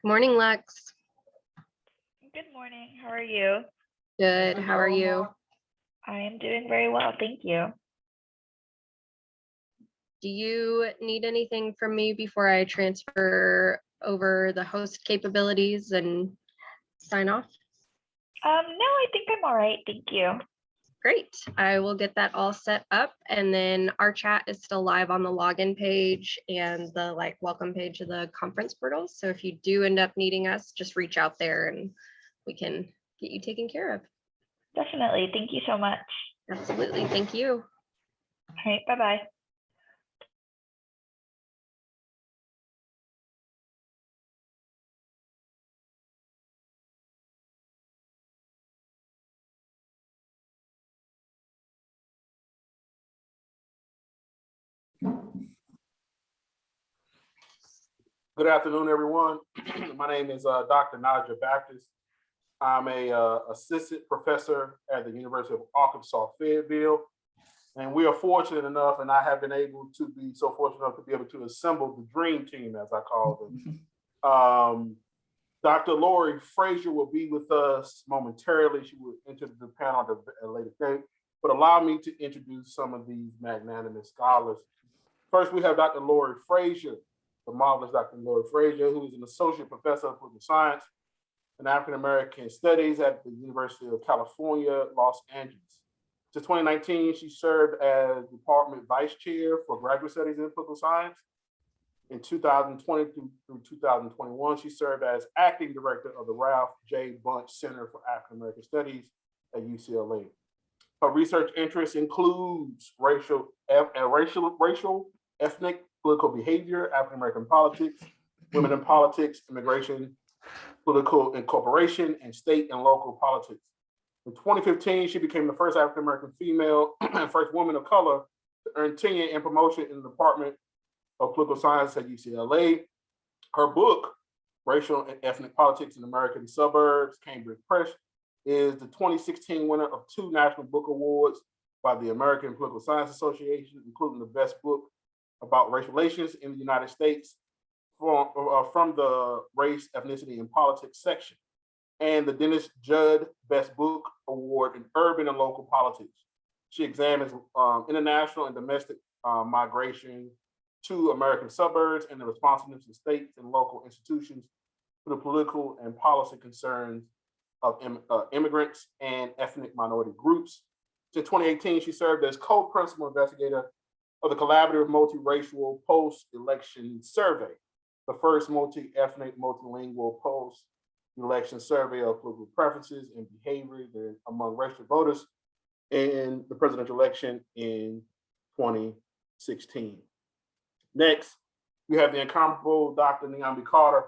Morning, Lex. Good morning. How are you? Good. How are you? I am doing very well. Thank you. Do you need anything from me before I transfer over the host capabilities and sign off? No, I think I'm all right. Thank you. Great. I will get that all set up, and then our chat is still live on the login page and the welcome page of the conference portal. So if you do end up needing us, just reach out there and we can get you taken care of. Definitely. Thank you so much. Absolutely. Thank you. All right. Bye-bye. Good afternoon, everyone. My name is Dr. Najja Baptist. I'm a assistant professor at the University of Arkansas, Fayetteville. And we are fortunate enough, and I have been able to be so fortunate enough to be able to assemble the dream team, as I call them. Dr. Laurie Fraser will be with us momentarily. She will enter the panel at a later date, but allow me to introduce some of these magnanimous scholars. First, we have Dr. Laurie Fraser, the marvelous Dr. Laurie Fraser, who is an associate professor of political science and African American studies at the University of California, Los Angeles. Since 2019, she served as department vice chair for graduate studies in political science. In 2020 through 2021, she served as acting director of the Ralph J. Bunche Center for African American Studies at UCLA. Her research interests includes racial, ethnic, political behavior, African American politics, women in politics, immigration, political incorporation, and state and local politics. In 2015, she became the first African American female and first woman of color to earn tenure and promotion in the Department of Political Science at UCLA. Her book, Racial and Ethnic Politics in American Suburbs, Cambridge Press, is the 2016 winner of 2 National Book Awards by the American Political Science Association, including the best book about race relations in the United States from the Race, Ethnicity, and Politics section, and the Dennis Judd Best Book Award in Urban and Local Politics. She examines international and domestic migration to American suburbs and the responsiveness of states and local institutions to the political and policy concerns of immigrants and ethnic minority groups. Since 2018, she served as co-principal investigator of the Collaborative Multiracial Post-Election Survey, the first multi-ethnic, multilingual post-election survey of political preferences and behavior among racial voters in the presidential election in 2016. Next, we have the incomparable Dr. Niambi Carter.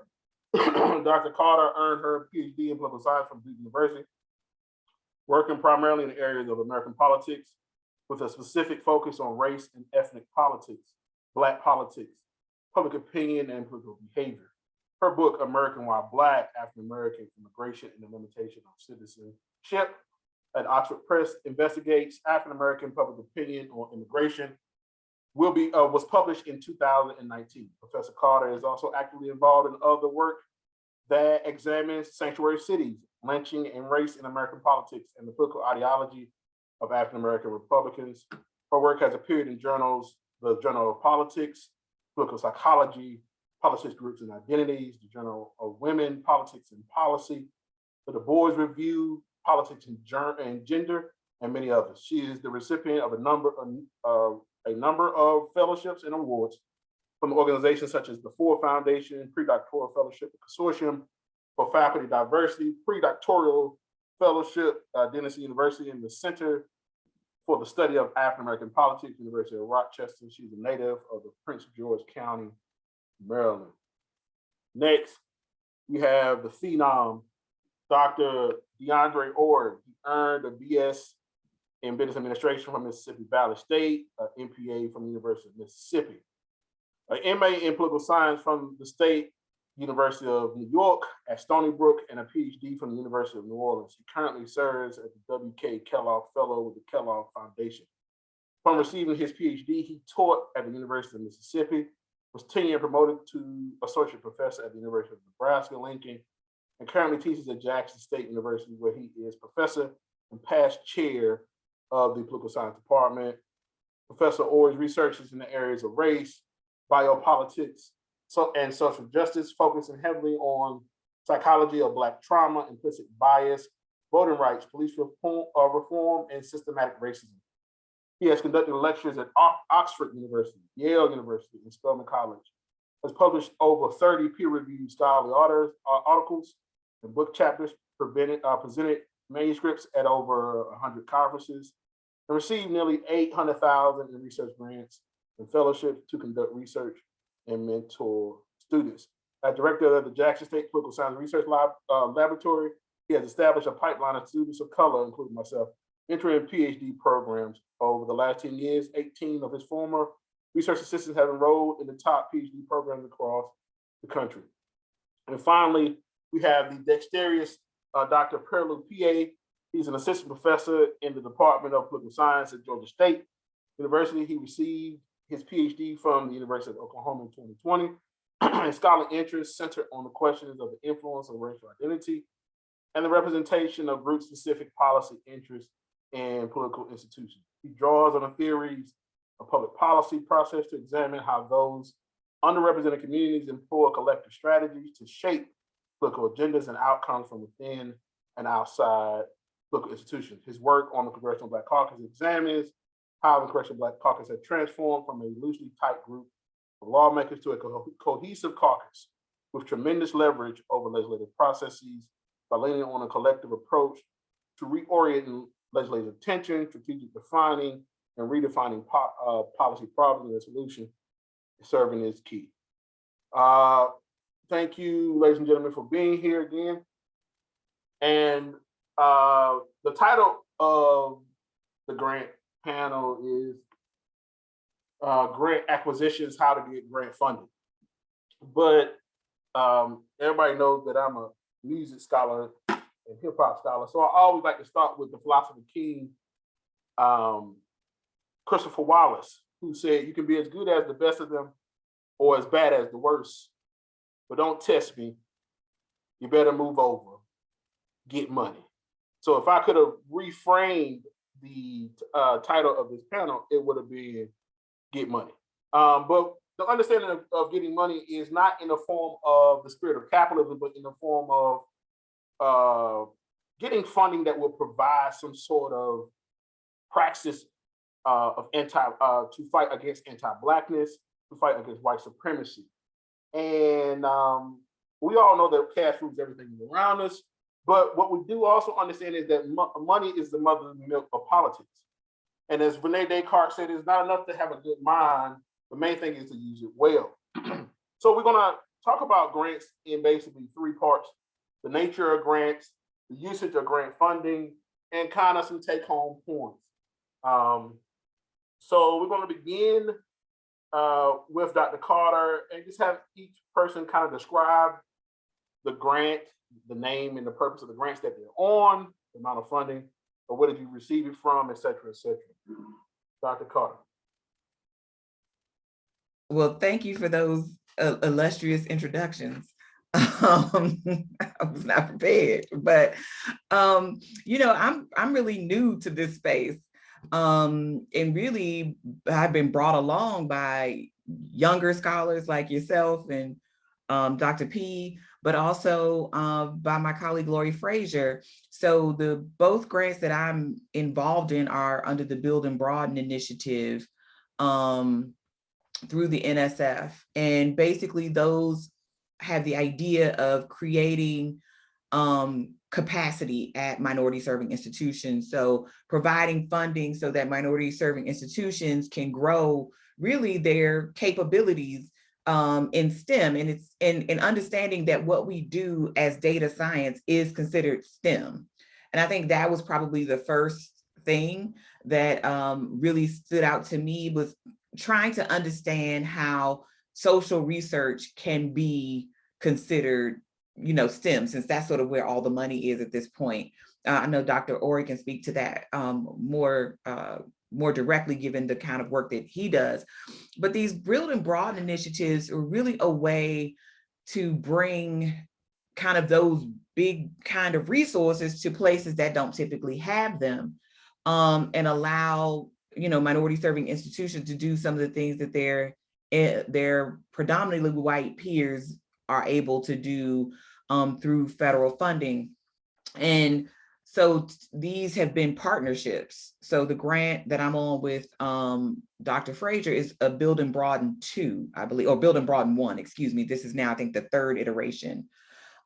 Dr. Carter earned her PhD in political science from Duke University, working primarily in the areas of American politics with a specific focus on race and ethnic politics, Black politics, public opinion, and political behavior. Her book, American While Black, African American Immigration and the Limitation of Citizenship at Oxford Press, investigates African American public opinion on immigration, was published in 2019. Professor Carter is also actively involved in other work that examines sanctuary cities, lynching, and race in American politics and the political ideology of African American Republicans. Her work has appeared in journals, the Journal of Politics, Political Psychology, Politics, Groups, and Identities, the Journal of Women, Politics, and Policy, the Du Bois Review, Politics and Gender, and many others. She is the recipient of a number of fellowships and awards from organizations such as the Ford Foundation, Predoctoral Fellowship Consortium for Faculty Diversity, Predoctoral Fellowship, Dennis University, and the Center for the Study of African American Politics, University of Rochester. She's a native of the Prince George County, Maryland. Next, we have the phenom, Dr. DeAndre Orey. He earned a BS in Business Administration from Mississippi Valley State, an MPA from the University of Mississippi, an MA in Political Science from the State University of New York at Stony Brook, and a PhD from the University of New Orleans. He currently serves as the W.K. Kellogg Fellow with the Kellogg Foundation. Upon receiving his PhD, he taught at the University of Mississippi, was tenure promoted to associate professor at the University of Nebraska-Lincoln, and currently teaches at Jackson State University, where he is professor and past chair of the political science department. Professor Orey's research is in the areas of race, biopolitics, and social justice, focusing heavily on psychology of Black trauma, implicit bias, voting rights, police reform, and systematic racism. He has conducted lectures at Oxford University, Yale University, and Spelman College. Has published over 30 peer-reviewed scholarly articles and book chapters, presented manuscripts at over 100 conferences, and received nearly $800,000 in research grants and fellowships to conduct research and mentor students. As director of the Jackson State Political Science Research Laboratory, he has established a pipeline of students of color, including myself, entering PhD programs. Over the last 10 years, 18 of his former research assistants have enrolled in the top PhD programs across the country. And finally, we have the dexterous Dr. Periloux, Peay. He's an assistant professor in the Department of Political Science at Georgia State University. He received his PhD from the University of Oklahoma in 2020. His scholarly interests center on the questions of the influence of racial identity and the representation of group-specific policy interests in political institutions. He draws on the theories of public policy process to examine how those underrepresented communities employ collective strategies to shape political agendas and outcomes from within and outside political institutions. His work on the Congressional Black Caucus examines how the Congressional Black Caucus has transformed from a loosely tight group of lawmakers to a cohesive caucus with tremendous leverage over legislative processes by leaning on a collective approach to reorienting legislative attention, strategic defining, and redefining policy problems and solution, serving as key. Thank you, ladies and gentlemen, for being here again. And the title of the grant panel is Grant Acquisitions, How to Get Grant Funding. But everybody knows that I'm a music scholar and hip hop scholar. So I always like to start with the philosopher king, Christopher Wallace, who said, "You can be as good as the best of them or as bad as the worst, but don't test me. You better move over, get money." So if I could have reframed the title of this panel, it would have been Get Money. But the understanding of getting money is not in the form of the spirit of capitalism, but in the form of getting funding that will provide some sort of praxis of to fight against anti-Blackness, to fight against white supremacy. And we all know that cash rules everything around us. But what we do also understand is that money is the mother's milk of politics. And as Rene Descartes said, it's not enough to have a good mind. The main thing is to use it well. So we're going to talk about grants in basically three parts: the nature of grants, the usage of grant funding, and kind of some take-home points. So we're going to begin with Dr. Carter and just have each person kind of describe the grant, the name and the purpose of the grants that they're on, the amount of funding, or where did you receive it from, et cetera, et cetera. Dr. Carter. Well, thank you for those illustrious introductions. I was not prepared, but I'm really new to this space, and really I've been brought along by younger scholars like yourself and Dr. Peay, but also by my colleague Laurie Fraser. So both grants that I'm involved in are under the Build and Broaden initiative through the NSF. And basically those have the idea of creating capacity at minority serving institutions. So providing funding so that minority serving institutions can grow really their capabilities in STEM, and it's in understanding that what we do as data science is considered STEM. And I think that was probably the first thing that really stood out to me, was trying to understand how social research can be considered, STEM, since that's sort of where all the money is at this point. I know Dr. Orey can speak to that more more directly given the kind of work that he does. But these Build and Broaden initiatives are really a way to bring kind of those big kind of resources to places that don't typically have them, and allow, you know, minority serving institutions to do some of the things that their predominantly white peers are able to do through federal funding. And so these have been partnerships. So the grant that I'm on with Dr. Fraser is a Build and Broaden 2, I believe, or Build and Broaden 1, excuse me. This is now, I think, the third iteration,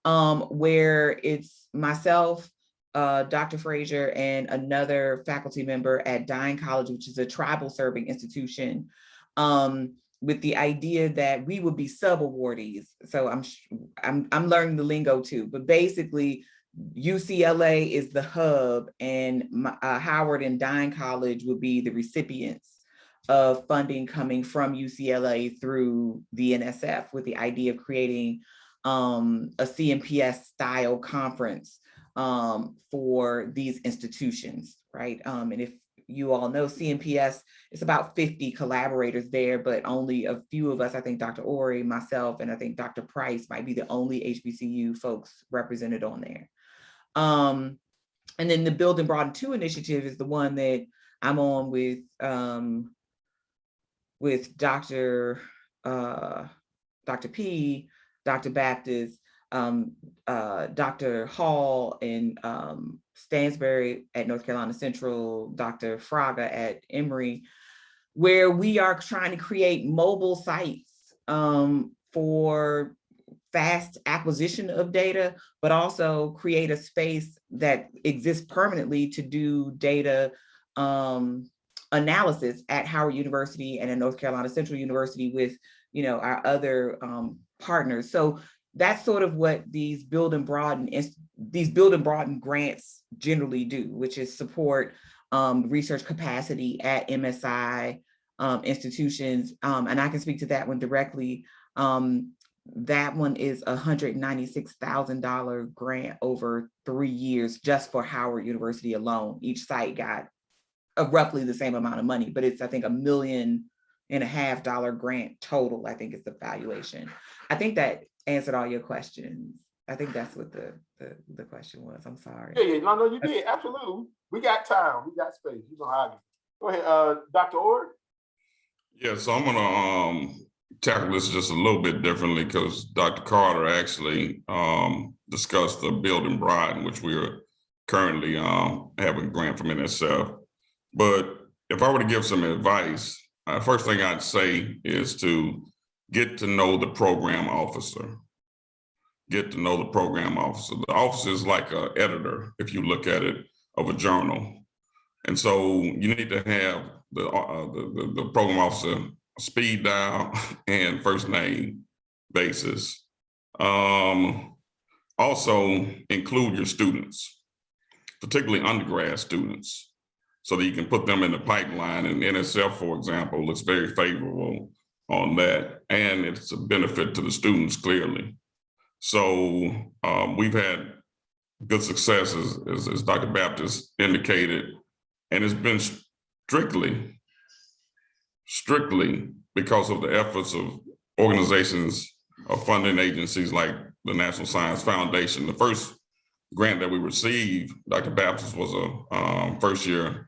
where it's myself, Dr. Fraser, and another faculty member at Dine College, which is a tribal serving institution, with the idea that we would be sub-awardees. So I'm learning the lingo too, but basically UCLA is the hub, and Howard and Dine College would be the recipients of funding coming from UCLA through the NSF, with the idea of creating a CMPS style conference for these institutions, right? And if you all know CMPS, it's about 50 collaborators there, but only a few of us, I think Dr. Orey, myself, and I think Dr. Price might be the only HBCU folks represented on there. And then the Build and Broaden 2 initiative is the one that I'm on with Dr. Peay, Dr. Baptist, Dr. Hall in Stansbury at North Carolina Central, Dr. Fraga at Emory, where we are trying to create mobile sites for fast acquisition of data, but also create a space that exists permanently to do data analysis at Howard University and at North Carolina Central University with, you know, our other partners. So that's sort of what these Build and Broaden grants generally do, which is support research capacity at MSI institutions. And I can speak to that one directly. That one is a $196,000 grant over 3 years just for Howard University alone. Each site got roughly the same amount of money, but it's, I think, $1.5 million grant total, I think is the valuation. I think that answered all your questions. I think that's what the question was. I'm sorry. Yeah, no, you did, absolutely. We got time, we got space. You know how I get. Go ahead, Dr. Orey. Yeah, so I'm gonna tackle this just a little bit differently, because Dr. Carter actually discussed the Build and Broaden, which we are currently have a grant from NSF. But if I were to give some advice, first thing I'd say is to get to know the program officer. Get to know the program officer. The officer is like an editor, if you look at it, of a journal. And so you need to have the program officer speed dial and first name basis. Also include your students, particularly undergrad students, so that you can put them in the pipeline. And NSF, for example, looks very favorable on that. And it's a benefit to the students, clearly. So we've had good successes, as Dr. Baptist indicated, and it's been strictly because of the efforts of organizations or funding agencies like the National Science Foundation. The first grant that we received, Dr. Baptist was a first-year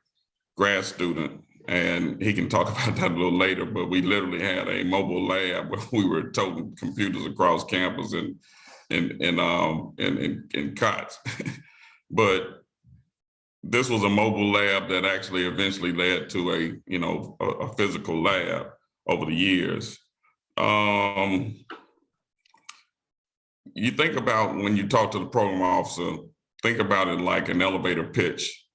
grad student, and he can talk about that a little later, but we literally had a mobile lab where we were toting computers across campus and cots. But this was a mobile lab that actually eventually led to a physical lab over the years. You think about, when you talk to the program officer, think about it like an elevator pitch,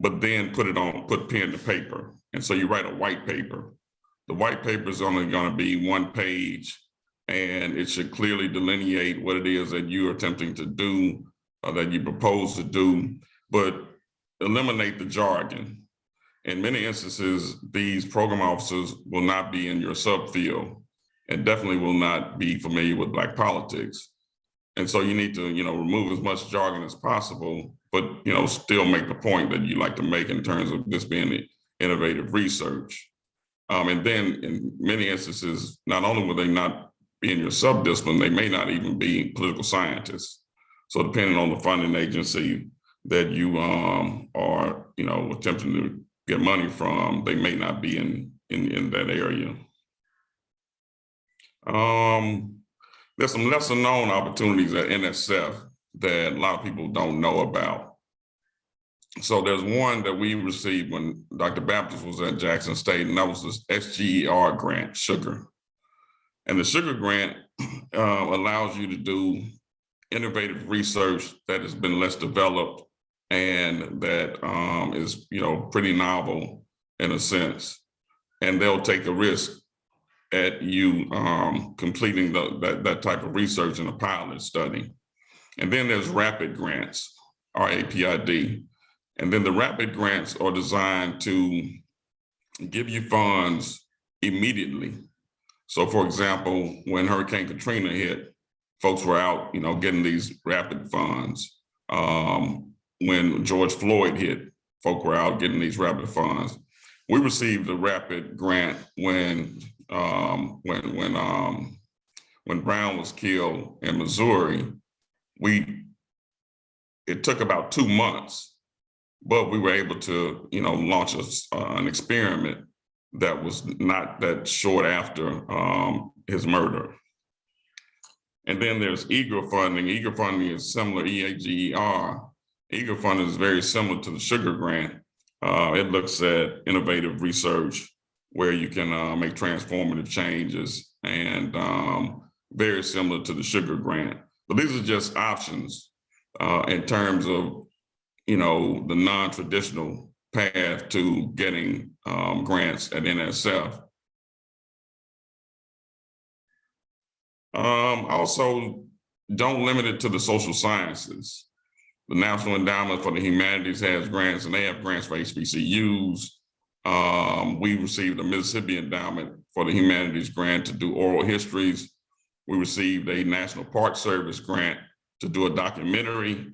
but then put pen to paper. And so you write a white paper. The white paper is only going to be 1 page, and it should clearly delineate what it is that you're attempting to do, or that you propose to do, but eliminate the jargon. In many instances, these program officers will not be in your subfield and definitely will not be familiar with Black politics. And so you need to, remove as much jargon as possible, but, still make the point that you like to make in terms of this being innovative research. And then in many instances, not only will they not be in your subdiscipline, they may not even be political scientists. So depending on the funding agency that you are, attempting to get money from, they may not be in that area. There's some lesser known opportunities at NSF that a lot of people don't know about. So there's one that we received when Dr. Baptist was at Jackson State, and that was this SGER grant, Sugar. And the Sugar grant allows you to do innovative research that has been less developed and that is, pretty novel in a sense. And they'll take a risk at you completing that type of research in a pilot study. And then there's rapid grants, RAPID. And then the rapid grants are designed to give you funds immediately. So for example, when Hurricane Katrina hit, folks were out, getting these rapid funds. When George Floyd hit, folk were out getting these rapid funds. We received a rapid grant when Brown was killed in Missouri. It took about 2 months, but we were able to, launch an experiment that was not that short after his murder. And then there's eager funding. Eager funding is similar, EAGER. Eager funding is very similar to the Sugar grant. It looks at innovative research where you can make transformative changes, and very similar to the Sugar grant. But these are just options in terms of, the non-traditional path to getting grants at NSF. Also, don't limit it to the social sciences. The National Endowment for the Humanities has grants, and they have grants for HBCUs. We received a Mississippi Endowment for the Humanities grant to do oral histories. We received a National Park Service grant to do a documentary.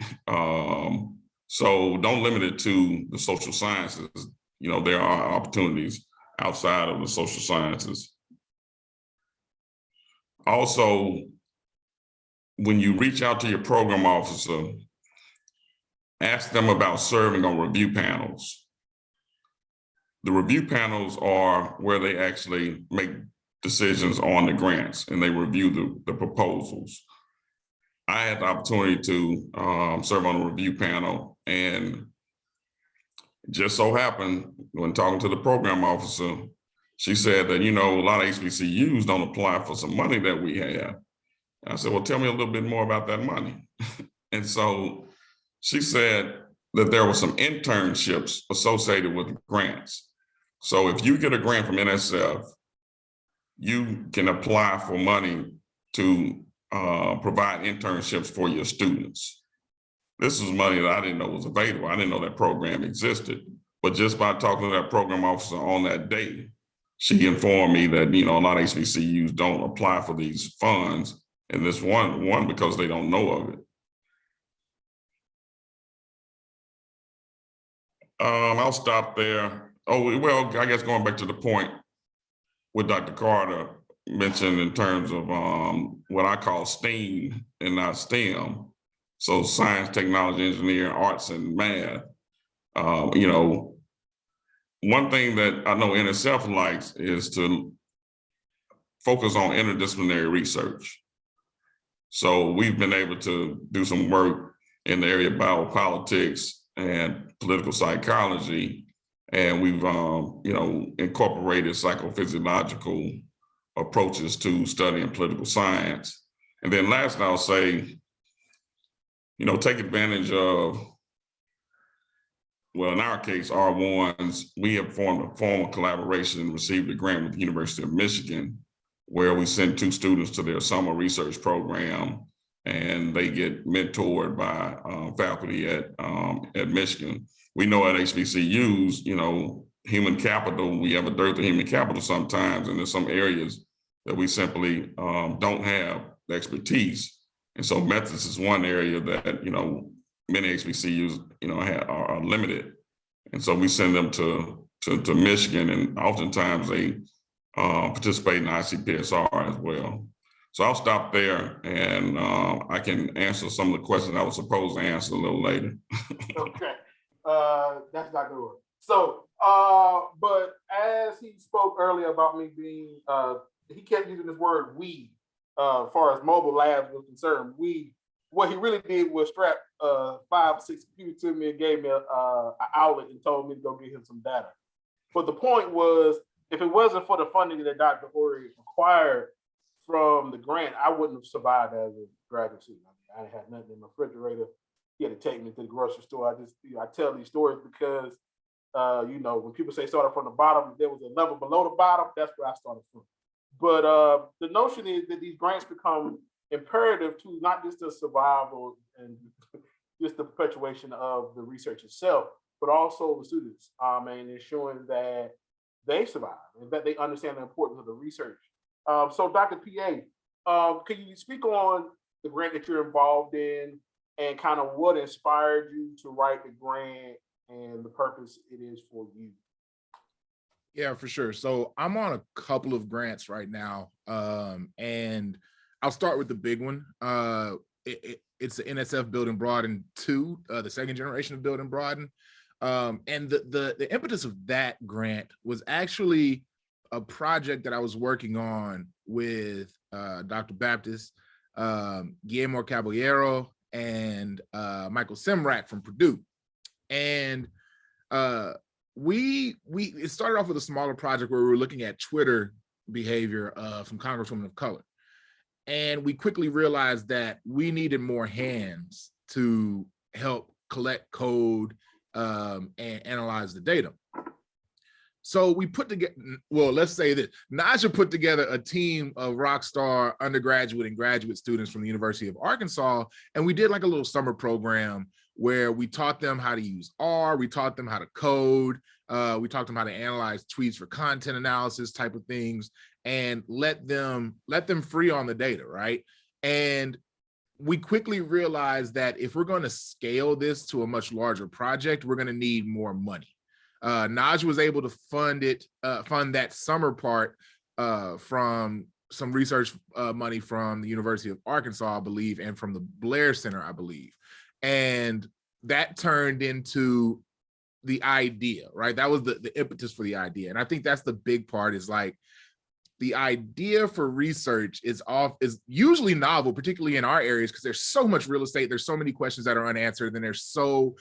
So don't limit it to the social sciences. There are opportunities outside of the social sciences. Also, when you reach out to your program officer, ask them about serving on review panels. The review panels are where they actually make decisions on the grants and they review the proposals. I had the opportunity to serve on a review panel, and just so happened when talking to the program officer, she said that, a lot of HBCUs don't apply for some money that we have. I said, well, tell me a little bit more about that money. And so she said that there were some internships associated with grants. So if you get a grant from NSF, you can apply for money to provide internships for your students. This was money that I didn't know was available. I didn't know that program existed. But just by talking to that program officer on that day, she informed me that, a lot of HBCUs don't apply for these funds. And this one because they don't know of it. I'll stop there. Oh, well, I guess going back to the point what Dr. Carter mentioned in terms of what I call STEAM and not STEM. So science, technology, engineering, arts, and math. One thing that I know NSF likes is to focus on interdisciplinary research. So we've been able to do some work in the area of biopolitics and political psychology, and we've incorporated psychophysiological approaches to studying political science. And then last, I'll say, take advantage of, well, in our case, R1s, we have formed a formal collaboration and received a grant with the University of Michigan, where we send 2 students to their summer research program, and they get mentored by faculty at Michigan. We know at HBCUs, human capital, we have a dearth of human capital sometimes, and there's some areas that we simply don't have the expertise. And so methods is one area that, many HBCUs, are limited. And so we send them to to Michigan, and oftentimes they participate in ICPSR as well. So I'll stop there, and I can answer some of the questions I was supposed to answer a little later. Okay, that's not good. So, but as he spoke earlier about me being, he kept using this word "we," as far as mobile labs was concerned. We, what he really did was strap 5 or 6 computers to me and gave me an outlet and told me to go get him some data. But the point was, if it wasn't for the funding that Dr. Orey acquired from the grant, I wouldn't have survived as a graduate student. I didn't have nothing in my refrigerator. He had to take me to the grocery store. I tell these stories because, when people say started from the bottom, there was a level below the bottom. That's where I started from. But the notion is that these grants become imperative to not just the survival and just the perpetuation of the research itself, but also the students, and ensuring that they survive and that they understand the importance of the research. So Dr. Peay, can you speak on the grant that you're involved in and kind of what inspired you to write the grant and the purpose it is for you? Yeah, for sure. So I'm on a couple of grants right now, and I'll start with the big one. It's the NSF Build and Broaden 2, the second generation of Build and Broaden. And the impetus of that grant was actually a project that I was working on with Dr. Baptist, Guillermo Caballero, and Michael Simrak from Purdue. And it started off with a smaller project where we were looking at Twitter behavior from Congresswomen of color. And we quickly realized that we needed more hands to help collect code and analyze the data. So we put together, well, let's say that Najja put together a team of rockstar undergraduate and graduate students from the University of Arkansas, and we did like a little summer program where we taught them how to use R, we taught them how to code, we taught them how to analyze tweets for content analysis type of things, and let them free on the data, right? And we quickly realized that if we're going to scale this to a much larger project, we're going to need more money. Najja was able to fund that summer part from some research money from the University of Arkansas, I believe, and from the Blair Center, I believe. And that turned into the idea, right? That was the impetus for the idea. And I think that's the big part, is like, the idea for research is usually novel, particularly in our areas, because there's so much real estate, there's so many questions that are unanswered, and there's so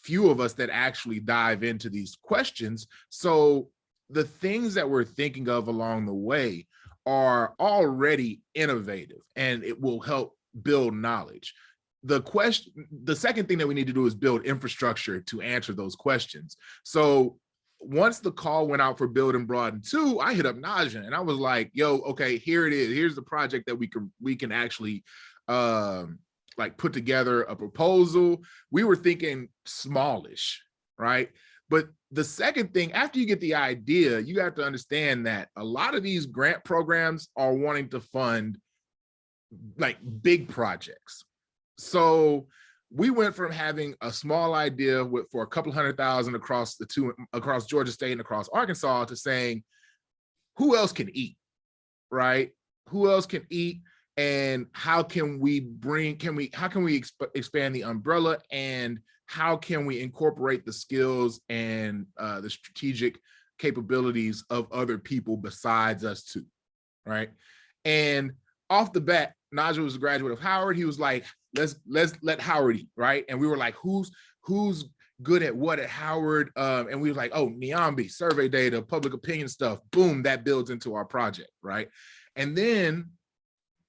few of us that actually dive into these questions. So the things that we're thinking of along the way are already innovative, and it will help build knowledge. The second thing that we need to do is build infrastructure to answer those questions. So once the call went out for Build and Broaden 2, I hit up Najja and I was like, yo, okay, here it is. Here's the project that we can actually like put together a proposal. We were thinking smallish, right? But the second thing, after you get the idea, you have to understand that a lot of these grant programs are wanting to fund like big projects. So we went from having a small idea for a couple $100,000 across Georgia State and across Arkansas to saying, who else can eat, right? Who else can eat? And how can we expand the umbrella, and how can we incorporate the skills and the strategic capabilities of other people besides us too, right? And off the bat, Najja was a graduate of Howard. He was like, let's let Howard eat, right? And we were like, who's good at what at Howard? And we were like, oh, Niambi, survey data, public opinion stuff. Boom, that builds into our project, right? And then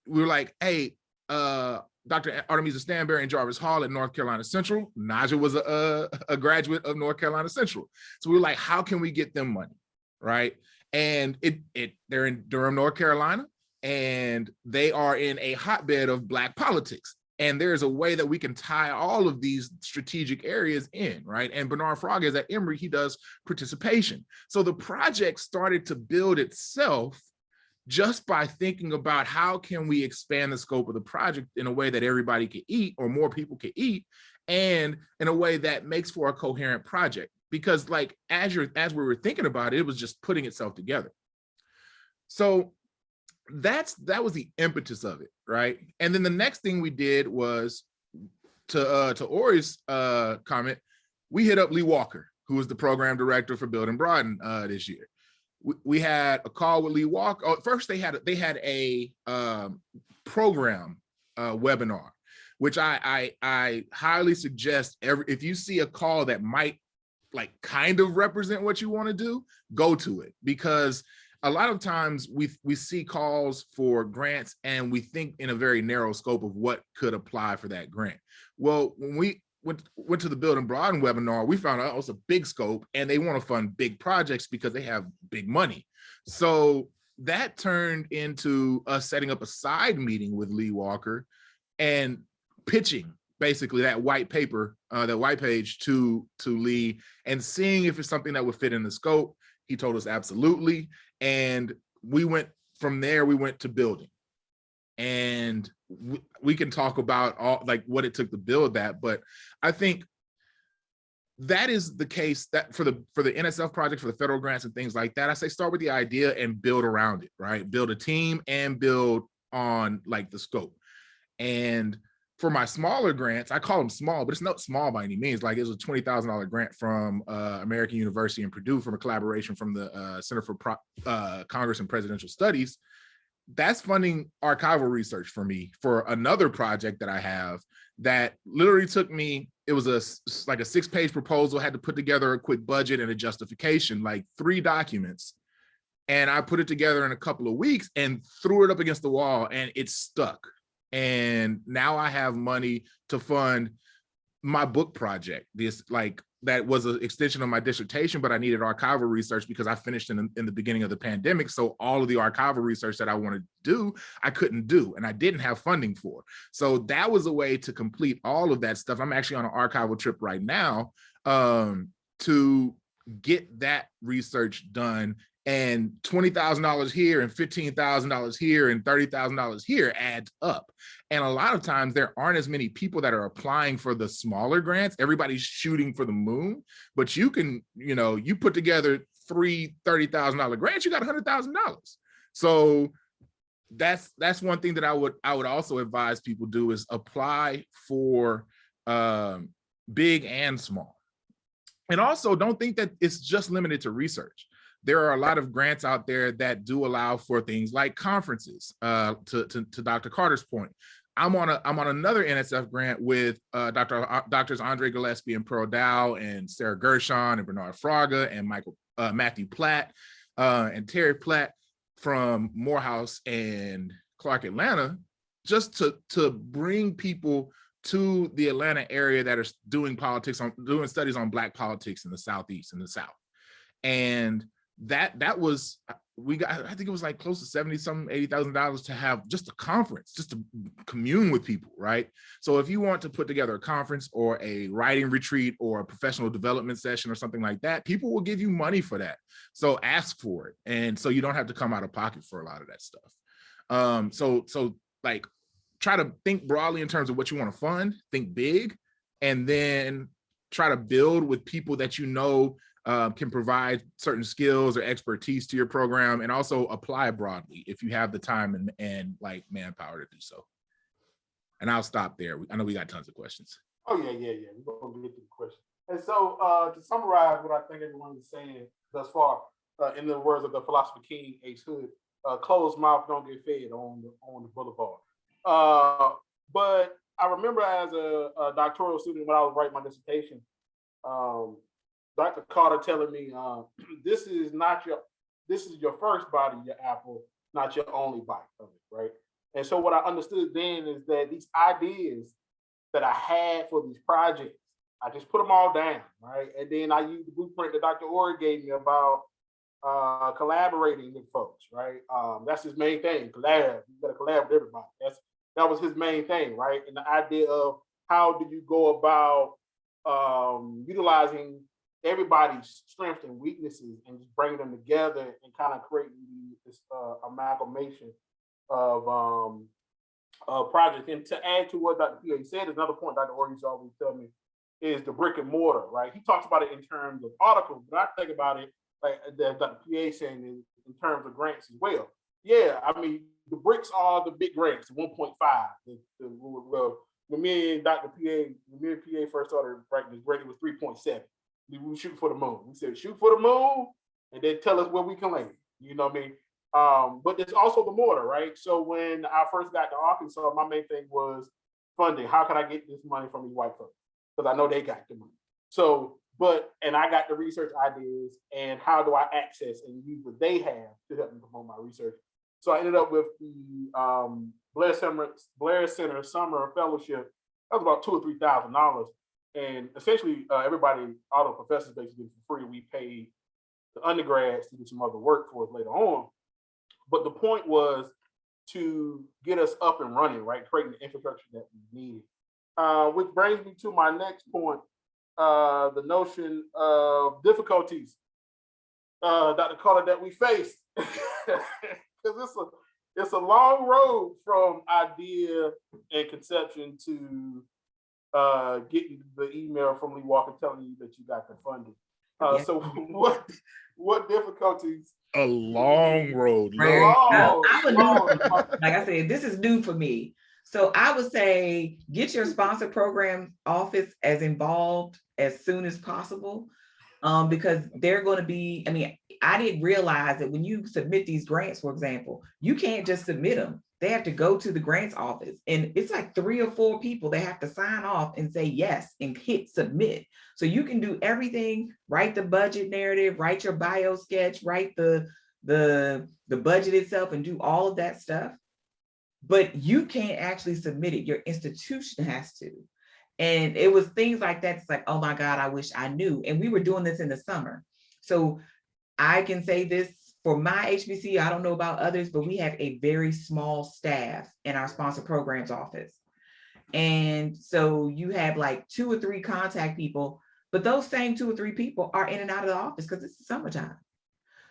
we were like, hey, Dr. Artemisa Stanberry and Jarvis Hall at North Carolina Central. Najja was a graduate of North Carolina Central. So we were like, how can we get them money, right? And they're in Durham, North Carolina, and they are in a hotbed of Black politics. And there's a way that we can tie all of these strategic areas in, right? And Bernard Frog is at Emory, he does participation. So the project started to build itself just by thinking about how can we expand the scope of the project in a way that everybody can eat, or more people can eat, and in a way that makes for a coherent project. because like as we were thinking about it, it was just putting itself together. So that was the impetus of it, right? And then the next thing we did was to Orey's comment, we hit up Lee Walker, who was the program director for Build and Broaden this year. We had a call with Lee Walker. Oh, first they had a program webinar, which I highly suggest if you see a call that might like kind of represent what you want to do, go to it, because a lot of times we see calls for grants and we think in a very narrow scope of what could apply for that grant. Well, when we went to the Build and Broaden webinar, we found out it's a big scope and they want to fund big projects because they have big money. So that turned into us setting up a side meeting with Lee Walker and pitching basically that white paper, that white page to Lee, and seeing if it's something that would fit in the scope. He told us absolutely. And we went from there, we went to building. And we can talk about all like what it took to build that, but I think that is the case that for the NSF project, for the federal grants and things like that, I say start with the idea and build around it, right? Build a team and build on like the scope. And for my smaller grants, I call them small, but it's not small by any means. Like it was a $20,000 grant from American University in Purdue from a collaboration from the Center for Congress and Presidential Studies. That's funding archival research for me for another project that I have that literally took me, it was like a 6-page proposal, had to put together a quick budget and a justification, like 3 documents. And I put it together in a couple of weeks and threw it up against the wall and it stuck. And now I have money to fund my book project. This like that was an extension of my dissertation, but I needed archival research because I finished in the beginning of the pandemic. So all of the archival research that I wanted to do, I couldn't do, and I didn't have funding for. So that was a way to complete all of that stuff. I'm actually on an archival trip right now to get that research done. And $20,000 here and $15,000 here and $30,000 here adds up. And a lot of times there aren't as many people that are applying for the smaller grants. Everybody's shooting for the moon, but you can, you put together 3 $30,000 grants, you got $100,000. So that's one thing that I would also advise people do is apply for big and small. And also don't think that it's just limited to research. There are a lot of grants out there that do allow for things like conferences. To Dr. Carter's point, I'm on another NSF grant with Doctors Andre Gillespie and Pearl Dow and Sarah Gershon and Bernard Fraga and Matthew Platt and Terry Platt from Morehouse and Clark Atlanta, just to bring people to the Atlanta area that are doing studies on Black politics in the Southeast and the South. And that was, we got, I think it was like close to $80,000 to have just a conference, just to commune with people, right? So if you want to put together a conference or a writing retreat or a professional development session or something like that, people will give you money for that. So ask for it. And so you don't have to come out of pocket for a lot of that stuff. So like try to think broadly in terms of what you want to fund, think big, and then try to build with people that can provide certain skills or expertise to your program, and also apply broadly if you have the time and like manpower to do so. And I'll stop there. I know we got tons of questions. Oh yeah. We're gonna get to the question. And so to summarize what I think everyone is saying thus far, in the words of the philosopher king Ace Hood, closed mouth don't get fed on the boulevard. But I remember as a doctoral student when I was writing my dissertation, Dr. Carter telling me, this is your first bite of your apple, not your only bite of it, right? And so what I understood then is that these ideas that I had for these projects, I just put them all down, right? And then I used the blueprint that Dr. Orey gave me about collaborating with folks, right? That's his main thing, collab. You gotta collab with everybody. That was his main thing, right? And the idea of how do you go about utilizing everybody's strengths and weaknesses and just bringing them together and kind of creating this amalgamation of projects. And to add to what Dr. Peay said, another point Dr. Orey used to always tell me is the brick and mortar, right? He talks about it in terms of articles, but I think about it like that Dr. Peay saying in terms of grants as well. Yeah, I mean, the bricks are the big grants, 1.5. Well, when me and Dr. Peay, when me and Peay first started writing this grant, it was 3.7. We were shooting for the moon. We said, shoot for the moon, and then tell us where we can land. You know what I mean? But it's also the mortar, right? So when I first got to Arkansas, my main thing was funding. How can I get this money from these white folks? Because I know they got the money. So, and I got the research ideas, and how do I access and use what they have to help me promote my research? So I ended up with the Blair Center Summer Fellowship. That was about $2,000 or $3,000, and essentially everybody, all the professors basically did it for free. We paid the undergrads to do some other work for us later on. But the point was to get us up and running, right? Creating the infrastructure that we needed. Which brings me to my next point, the notion of difficulties, Dr. Carter, that we faced. Because it's a long road from idea and conception to getting the email from Lee Walker telling you that you got the funding. So what difficulties? A long road. Like I said, this is new for me. So I would say get your sponsor program office as involved as soon as possible, because they're going to be, I mean, I didn't realize that when you submit these grants, for example, you can't just submit them. They have to go to the grants office, and it's like 3 or 4 people. They have to sign off and say yes and hit submit. So you can do everything, write the budget narrative, write your bio sketch, write the budget itself, and do all of that stuff. But you can't actually submit it. Your institution has to. And it was things like that. It's like, oh my God, I wish I knew. And we were doing this in the summer. So I can say this for my HBC, I don't know about others, but we have a very small staff in our sponsor programs office. And so you have like 2 or 3 contact people, but those same 2 or 3 people are in and out of the office because it's summertime.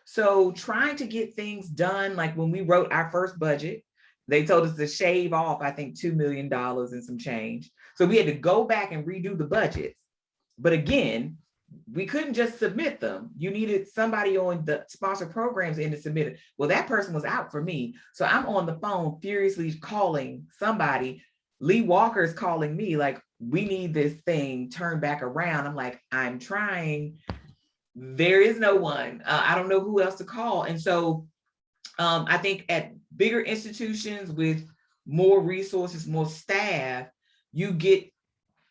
So trying to get things done, like when we wrote our first budget, they told us to shave off, I think, $2 million and some change. So we had to go back and redo the budgets. But again, we couldn't just submit them. You needed somebody on the sponsor programs end to submit it. Well, that person was out for me. So I'm on the phone furiously calling somebody. Lee Walker's calling me like, we need this thing turned back around. I'm like, I'm trying. There is no one. I don't know who else to call. And so I think at bigger institutions with more resources, more staff, you get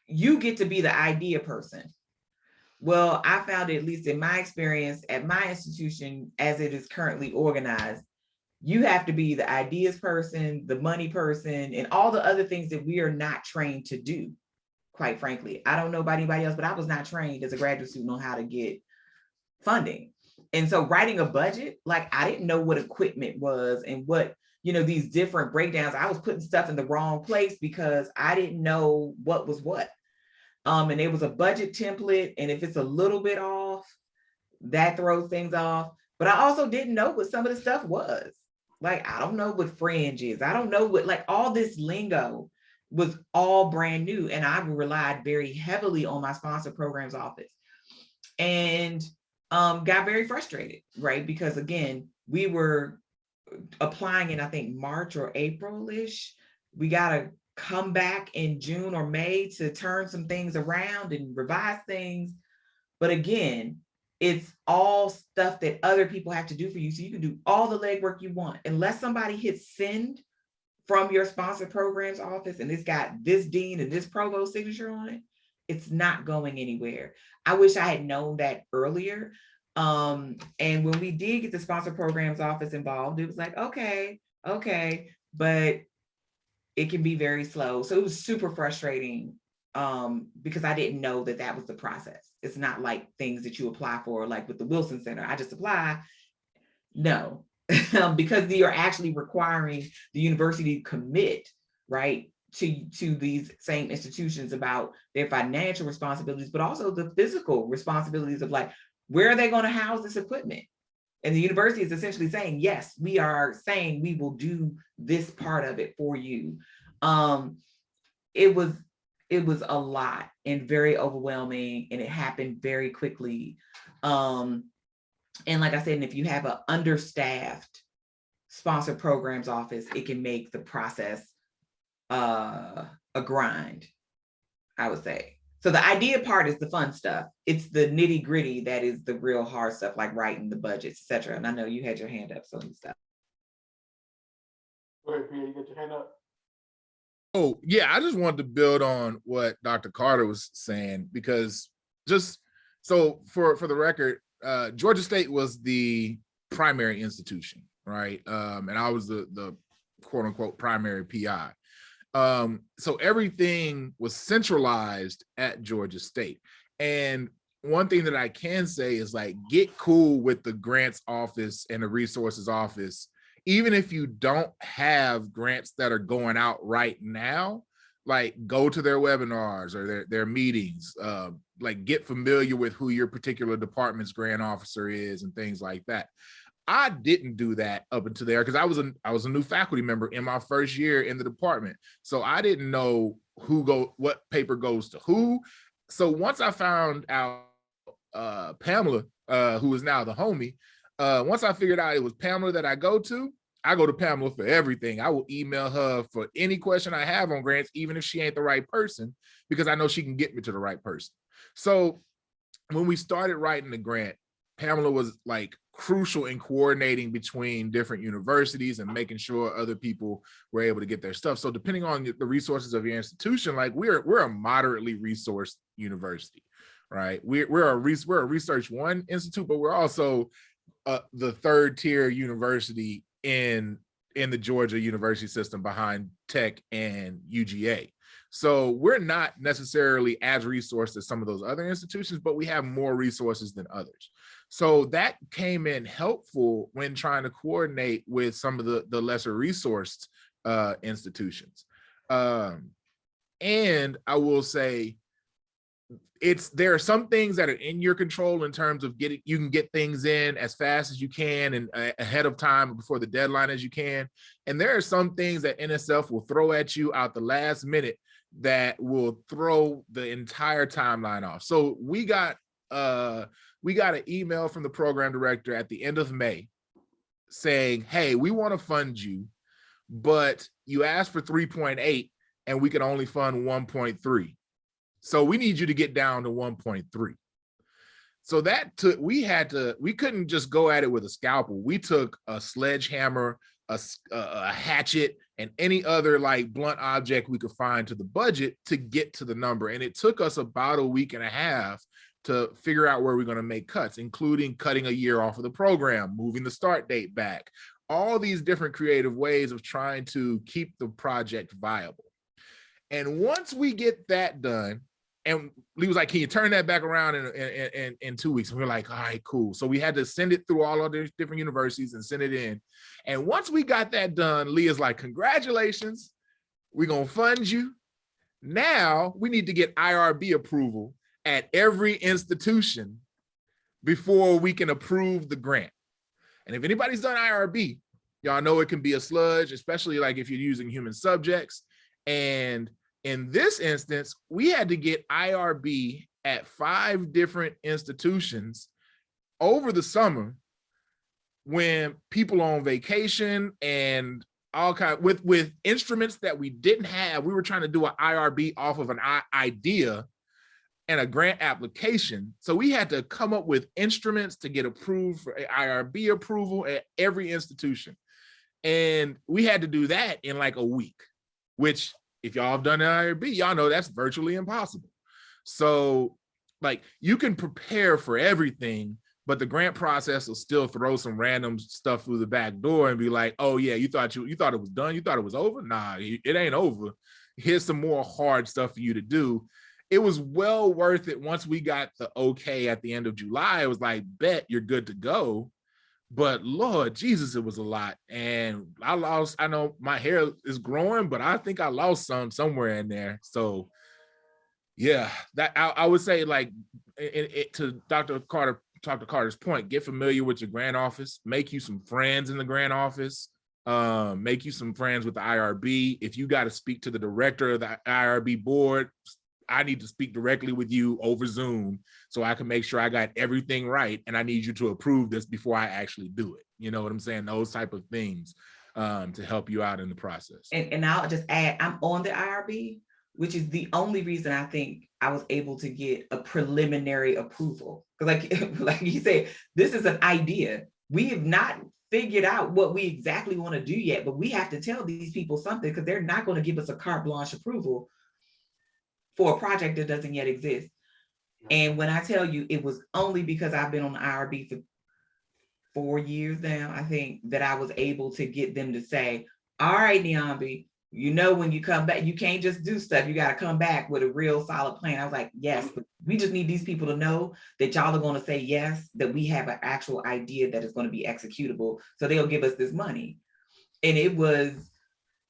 to be the idea person. Well, I found, at least in my experience at my institution, as it is currently organized, you have to be the ideas person, the money person, and all the other things that we are not trained to do, quite frankly. I don't know about anybody else, but I was not trained as a graduate student on how to get funding. And so writing a budget, like I didn't know what equipment was and what, these different breakdowns. I was putting stuff in the wrong place because I didn't know what was what. And it was a budget template. And if it's a little bit off, that throws things off. But I also didn't know what some of the stuff was. Like, I don't know what fringe is. I don't know what, like, all this lingo was all brand new. And I relied very heavily on my sponsor programs office and got very frustrated, right? Because again, we were applying in, I think, March or April-ish. We got to come back in June or May to turn some things around and revise things. But again, it's all stuff that other people have to do for you. So you can do all the legwork you want. Unless somebody hits send from your sponsor programs office and it's got this dean and this provost signature on it, it's not going anywhere. I wish I had known that earlier. And when we did get the sponsor programs office involved, it was like, okay, but it can be very slow. So it was super frustrating because I didn't know that was the process. It's not like things that you apply for, like with the Wilson Center. I just apply. No, because they are actually requiring the university to commit, right, to these same institutions about their financial responsibilities, but also the physical responsibilities of like, where are they going to house this equipment? And the university is essentially saying, yes, we are saying we will do this part of it for you. It's it was a lot and very overwhelming, and it happened very quickly. And like I said, and if you have an understaffed sponsored programs office, it can make the process a grind, I would say. So the idea part is the fun stuff. It's the nitty gritty that is the real hard stuff, like writing the budgets, etc. And I know you had your hand up, so you stop. Go ahead, Peay, you get your hand up. Oh, yeah, I just wanted to build on what Dr. Carter was saying, because just so for the record, Georgia State was the primary institution, right? And I was the quote unquote primary PI. So everything was centralized at Georgia State. And one thing that I can say is, like, get cool with the grants office and the resources office. Even if you don't have grants that are going out right now, like, go to their webinars or their meetings, like, get familiar with who your particular department's grant officer is and things like that. I didn't do that up until there because I was a new faculty member in my first year in the department. So I didn't know what paper goes to who. So once I found out Pamela, who is now the homie, once I figured out it was Pamela that I go to Pamela for everything. I will email her for any question I have on grants, even if she ain't the right person, because I know she can get me to the right person. So when we started writing the grant, Pamela was like crucial in coordinating between different universities and making sure other people were able to get their stuff. So depending on the resources of your institution, like we're a moderately resourced university, right? We're a Research One institute, but we're also the third tier university in the Georgia university system behind Tech and UGA. So we're not necessarily as resourced as some of those other institutions, but we have more resources than others. So that came in helpful when trying to coordinate with some of the lesser resourced institutions. And I will say, there are some things that are in your control in terms of you can get things in as fast as you can and ahead of time before the deadline as you can. And there are some things that NSF will throw at you out the last minute that will throw the entire timeline off. So we got an email from the program director at the end of May saying, hey, we want to fund you, but you asked for 3.8 and we can only fund 1.3. So we need you to get down to 1.3. So we couldn't just go at it with a scalpel. We took a sledgehammer, a hatchet, and any other like blunt object we could find to the budget to get to the number. And it took us about a week and a half to figure out where we're going to make cuts, including cutting a year off of the program, moving the start date back, all these different creative ways of trying to keep the project viable. And once we get that done, and Lee was like, can you turn that back around in 2 weeks? And we're like, all right, cool. So we had to send it through all of the different universities and send it in. And once we got that done, Lee is like, congratulations, we're going to fund you. Now we need to get IRB approval at every institution before we can approve the grant. And if anybody's done IRB, y'all know it can be a sludge, especially like if you're using human subjects. And in this instance, we had to get IRB at 5 different institutions over the summer when people on vacation and all kind with instruments that we didn't have. We were trying to do an IRB off of an idea and a grant application. So we had to come up with instruments to get approved for IRB approval at every institution. And we had to do that in like a week, which if y'all have done an IRB, y'all know that's virtually impossible. So like you can prepare for everything, but the grant process will still throw some random stuff through the back door and be like, oh yeah, you thought it was done? You thought it was over? Nah, it ain't over. Here's some more hard stuff for you to do. It was well worth it. Once we got the okay at the end of July, it was like, bet you're good to go. But Lord Jesus, it was a lot. And I know my hair is growing, but I think I lost somewhere in there. So yeah, that I would say, like, to Dr. Carter's point, get familiar with your grant office, make you some friends in the grant office, make you some friends with the IRB. If you got to speak to the director of the IRB board, I need to speak directly with you over Zoom so I can make sure I got everything right. And I need you to approve this before I actually do it. You know what I'm saying? Those type of things to help you out in the process. And I'll just add, I'm on the IRB, which is the only reason I think I was able to get a preliminary approval. Like you said, this is an idea. We have not figured out what we exactly want to do yet, but we have to tell these people something because they're not going to give us a carte blanche approval for a project that doesn't yet exist. And when I tell you, it was only because I've been on the IRB for 4 years now, I think, that I was able to get them to say, all right, Niambi, you know, when you come back, you can't just do stuff. You got to come back with a real solid plan. I was like, yes, but we just need these people to know that y'all are going to say yes, that we have an actual idea that is going to be executable. So they'll give us this money. And it was,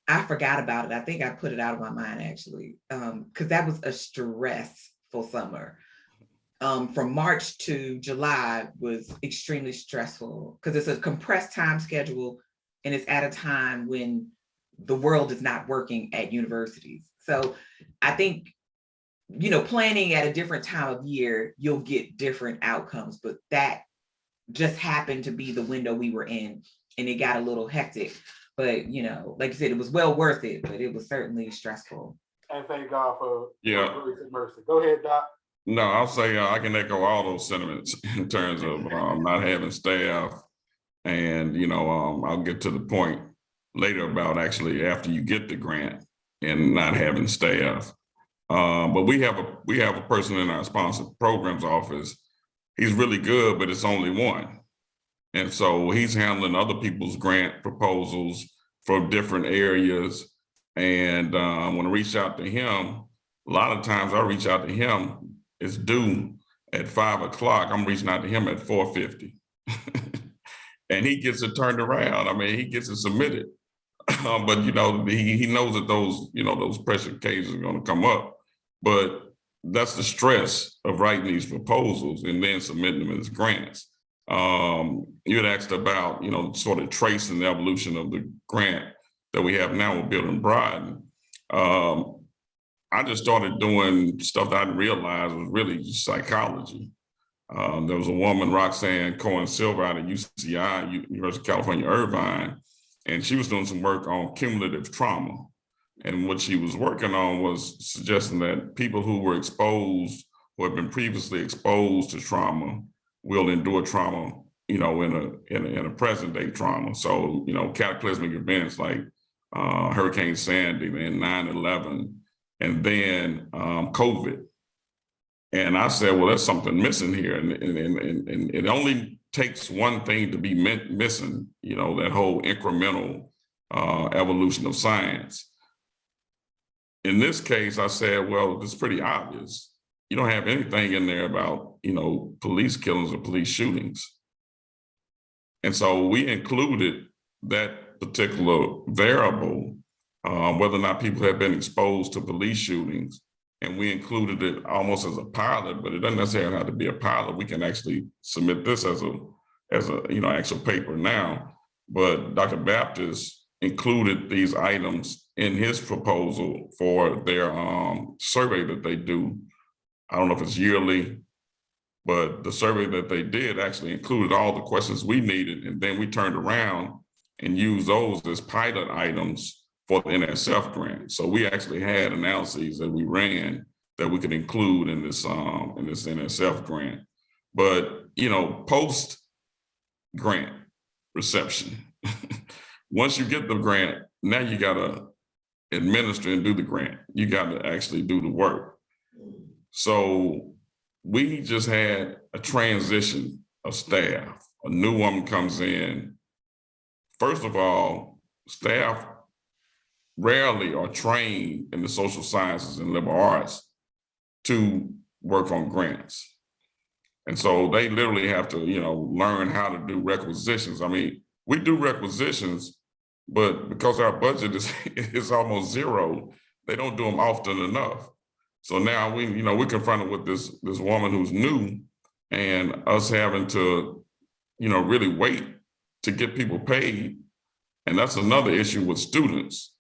I forgot about it. I think I put it out of my mind actually, because that was a stressful summer. From March to July was extremely stressful because it's a compressed time schedule and it's at a time when the world is not working at universities. So I think, you know, planning at a different time of year, you'll get different outcomes, but that just happened to be the window we were in and it got a little hectic. But, you know, like you said, it was well worth it, but it was certainly stressful. And thank God for Yeah. grace and mercy. Go ahead, Doc. No, I'll say I can echo all those sentiments in terms of not having staff. And, you know, I'll get to the point later about actually after you get the grant and not having staff. But we have a person in our sponsor programs office. He's really good, but it's only one. And so he's handling other people's grant proposals for different areas. And when I reach out to him, a lot of times I reach out to him, it's due at 5 o'clock. I'm reaching out to him at 4:50. And he gets it turned around. I mean, he gets it submitted. But, you know, he knows that those pressure cases are going to come up. But that's the stress of writing these proposals and then submitting them as grants. You had asked about, you know, sort of tracing the evolution of the grant that we have now with Building Brighton. I just started doing stuff that I didn't realize was really just psychology. There was a woman, Roxanne Cohen-Silver out of UCI, University of California, Irvine, and she was doing some work on cumulative trauma. And what she was working on was suggesting that people who were exposed, who had been previously exposed to trauma, will endure trauma, you know, in a present day trauma. So, you know, cataclysmic events like Hurricane Sandy, then 9/11, and then COVID. And I said, well, there's something missing here. And it only takes one thing to be missing, you know, that whole incremental evolution of science. In this case, I said, well, it's pretty obvious. You don't have anything in there about, you know, police killings or police shootings. And so we included that particular variable, whether or not people have been exposed to police shootings. And we included it almost as a pilot, but it doesn't necessarily have to be a pilot. We can actually submit this as a you know, actual paper now. But Dr. Baptist included these items in his proposal for their survey that they do. I don't know if it's yearly, but the survey that they did actually included all the questions we needed. And then we turned around and used those as pilot items for the NSF grant. So we actually had analyses that we ran that we could include in this NSF grant. But, you know, post grant reception, once you get the grant, now you gotta administer and do the grant. You gotta actually do the work. So we just had a transition of staff. A new woman comes in. First of all, staff rarely are trained in the social sciences and liberal arts to work on grants. And so they literally have to, you know, learn how to do requisitions. I mean, we do requisitions, but because our budget is almost zero, they don't do them often enough. So now we're confronted with this woman who's new and us having to, you know, really wait to get people paid. And that's another issue with students.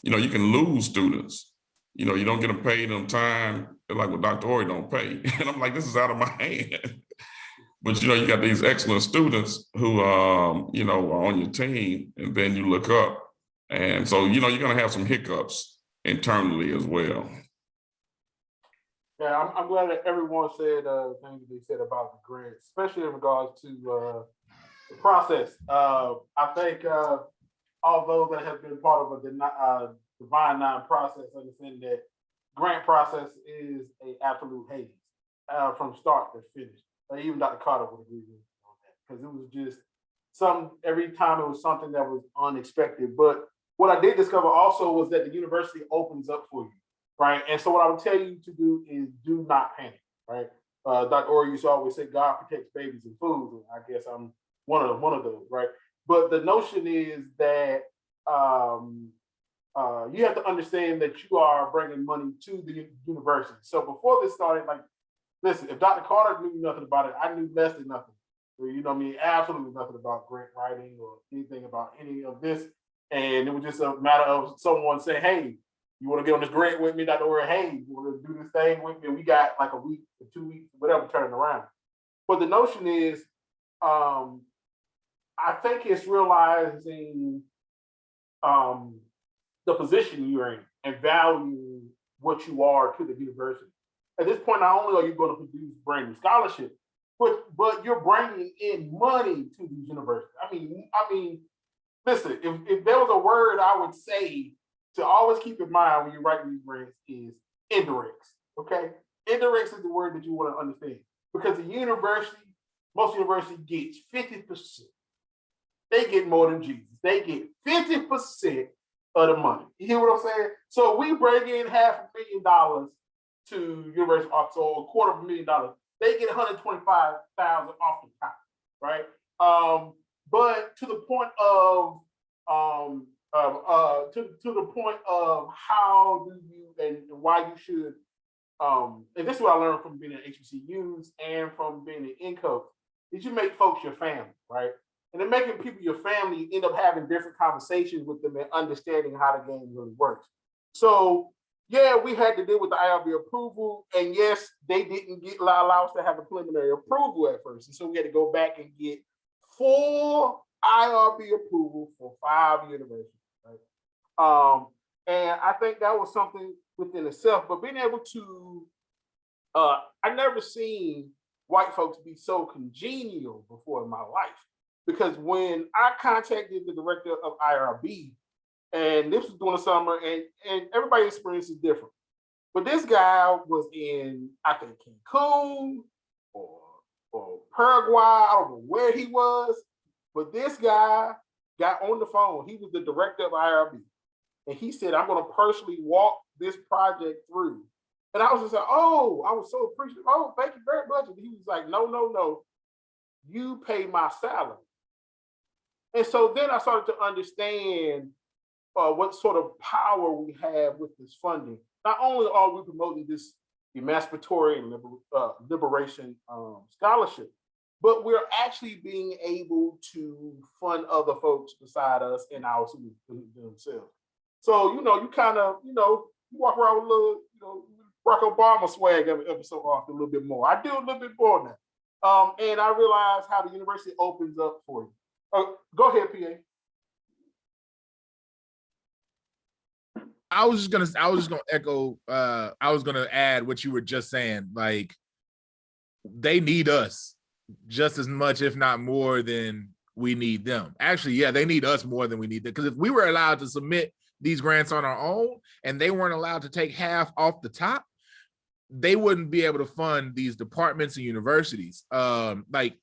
You know, you can lose students you know, you don't get them paid on time. They're like, well, Dr. Orey don't pay. And I'm like, this is out of my hand. But, you know, you got these excellent students who, you know, are on your team, and then you look up. And so, you know, you're going to have some hiccups internally as well. Yeah, I'm glad that everyone said things that they said about the grant, especially in regards to the process. I think all those that have been part of a Divine Nine process understand that grant process is an absolute haze from start to finish. Even Dr. Carter would agree with me on that, because it was just every time it was something that was unexpected. But what I did discover also was that the university opens up for you, right? And so what I would tell you to do is do not panic, right? Dr. Orey used to always say, God protects babies and food. And I guess I'm one of those, right? But the notion is that you have to understand that you are bringing money to the university. So before this started, like, listen, if Dr. Carter knew nothing about it, I knew less than nothing. You know what I mean? Absolutely nothing about grant writing or anything about any of this. And it was just a matter of someone saying, hey, you want to get on this grant with me, Dr. Orey? Hey, you want to do this thing with me? And we got like a week or 2 weeks, whatever, turning around. But the notion is, I think it's realizing the position you're in and value what you are to the university. At this point, not only are you going to produce brand new scholarship, but you're bringing in money to these universities. I mean, listen, if there was a word I would say to always keep in mind when you're writing these grants is indirects, okay? Indirects is the word that you want to understand, because the university, most universities gets 50%. They get more than Jesus. They get 50% of the money. You hear what I'm saying? So we bring in $500,000 to University of Arkansas, or $250,000. They get $125,000 off the top, right? But to the point of how do you and why you should, and this is what I learned from being at HBCUs and from being in INCO, is you make folks your family, right? And then making people your family, you end up having different conversations with them and understanding how the game really works. So yeah, we had to deal with the IRB approval, and yes, they didn't allow us to have a preliminary approval at first, and so we had to go back and get full IRB approval for 5 universities, right? And I think that was something within itself. But being able to, I never seen white folks be so congenial before in my life, because when I contacted the director of IRB, and this was during the summer, and everybody's experience is different. But this guy was in, I think, Cancun or Paraguay. I don't know where he was, but this guy got on the phone. He was the director of IRB. And he said, I'm going to personally walk this project through. And I was just like, oh, I was so appreciative. Oh, thank you very much. And he was like, no. You pay my salary. And so then I started to understand what sort of power we have with this funding. Not only are we promoting this emancipatory and liberation scholarship, but we're actually being able to fund other folks beside us and our students themselves. So, you kind of, you walk around with a little, Barack Obama swag every so often, a little bit more. I do a little bit more now. And I realize how the university opens up for you. Go ahead, Peay. I was just gonna echo. I was gonna add what you were just saying. Like, they need us just as much, if not more, than we need them. Actually, yeah, they need us more than we need them. Because if we were allowed to submit these grants on our own and they weren't allowed to take half off the top, they wouldn't be able to fund these departments and universities. Like,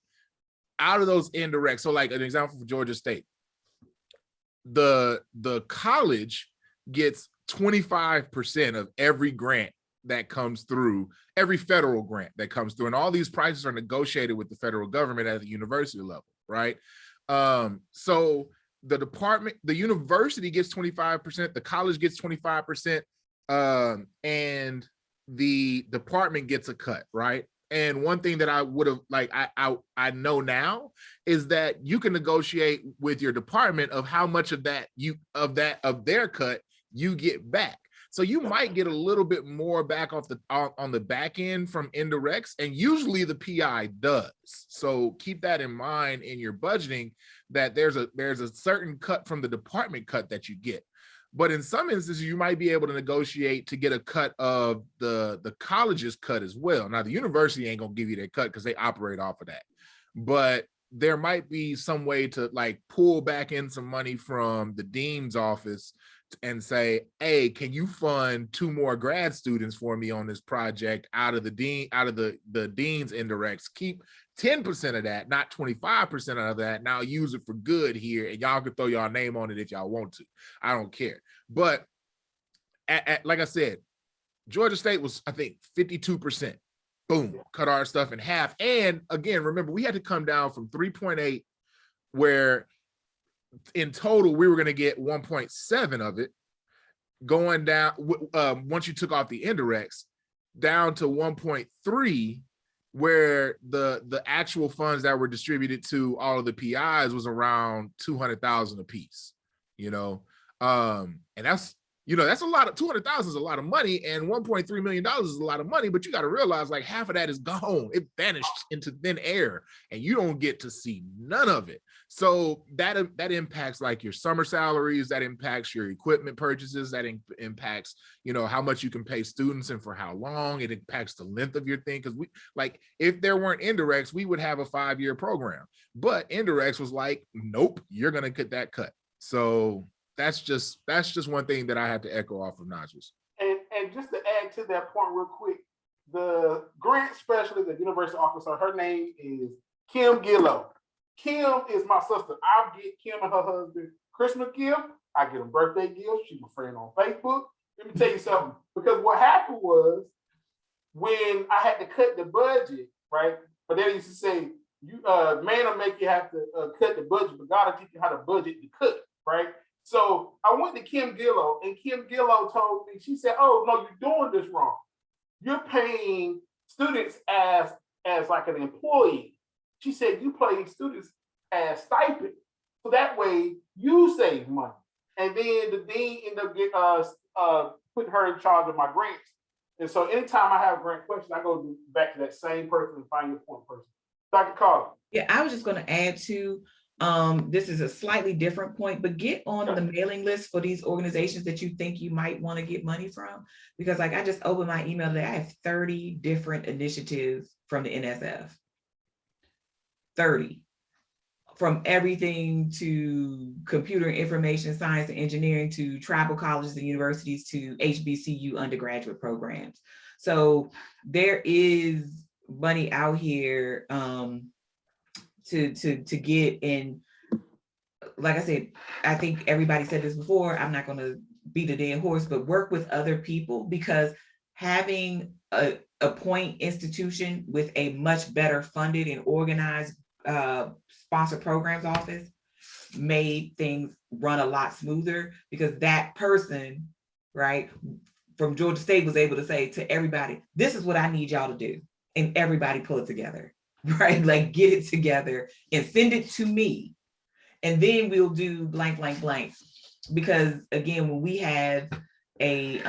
out of those indirects. So, like an example for Georgia State, the college gets 25% of every grant that comes through, every federal grant that comes through. And all these prices are negotiated with the federal government at the university level, right? So the university gets 25%, the college gets 25%, and the department gets a cut, right? And one thing that I would have, like, I know now is that you can negotiate with your department of how much of that of their cut you get back. So you might get a little bit more back off on the back end from indirects, and usually the PI does. So keep that in mind in your budgeting, that there's a certain cut from the department cut that you get. But in some instances, you might be able to negotiate to get a cut of the college's cut as well. Now, the university ain't gonna give you that cut because they operate off of that. But there might be some way to like pull back in some money from the dean's office and say, hey, can you fund 2 more grad students for me on this project out of the dean's indirects? Keep 10% of that, not 25% of that. Now use it for good here, and y'all can throw y'all name on it if y'all want to. I don't care. But like I said, Georgia State was, I think, 52%. Boom, cut our stuff in half. And again, remember, we had to come down from 3.8, where in total we were going to get 1.7 of it, going down once you took off the indirects, down to 1.3, where the actual funds that were distributed to all of the PIs was around 200,000 a piece, and that's a lot of 200,000 is a lot of money, and $1.3 million is a lot of money, but you got to realize like half of that is gone. It vanished into thin air and you don't get to see none of it. So that impacts like your summer salaries, that impacts your equipment purchases, that impacts, how much you can pay students and for how long. It impacts the length of your thing. Because if there weren't indirects, we would have a 5-year program, but indirects was like, nope, you're going to get that cut. So that's just one thing that I have to echo off of Najja's. And just to add to that point real quick, the grant specialist at University of Arkansas, her name is Kim Gillow. Kim is my sister. I'll get Kim and her husband Christmas gift. I get them birthday gifts. She's my friend on Facebook. Let me tell you something, because what happened was when I had to cut the budget, right? But they used to say, man will make you have to cut the budget, but God will teach you how to budget the cut, right? So I went to Kim Gillow, and Kim Gillow told me, she said, oh, no, you're doing this wrong. You're paying students as like an employee. She said, you pay students as stipend. So that way you save money. And then the dean ended up putting her in charge of my grants. And so anytime I have a grant question, I go back to that same person and find your point person. Dr. Carter. Yeah, I was just going to add to, this is a slightly different point, but get on the mailing list for these organizations that you think you might want to get money from. Because like I just opened my email today, I have 30 different initiatives from the NSF. 30. From everything to computer and information science and engineering, to tribal colleges and universities, to HBCU undergraduate programs. So there is money out here to get in. Like I said, I think everybody said this before, I'm not going to beat a dead horse, but work with other people, because having a point institution with a much better funded and organized sponsor programs office made things run a lot smoother, because that person, right, from Georgia State was able to say to everybody, this is what I need y'all to do. And everybody pull it together, right? Like get it together and send it to me. And then we'll do blank, blank, blank. Because again, when we have a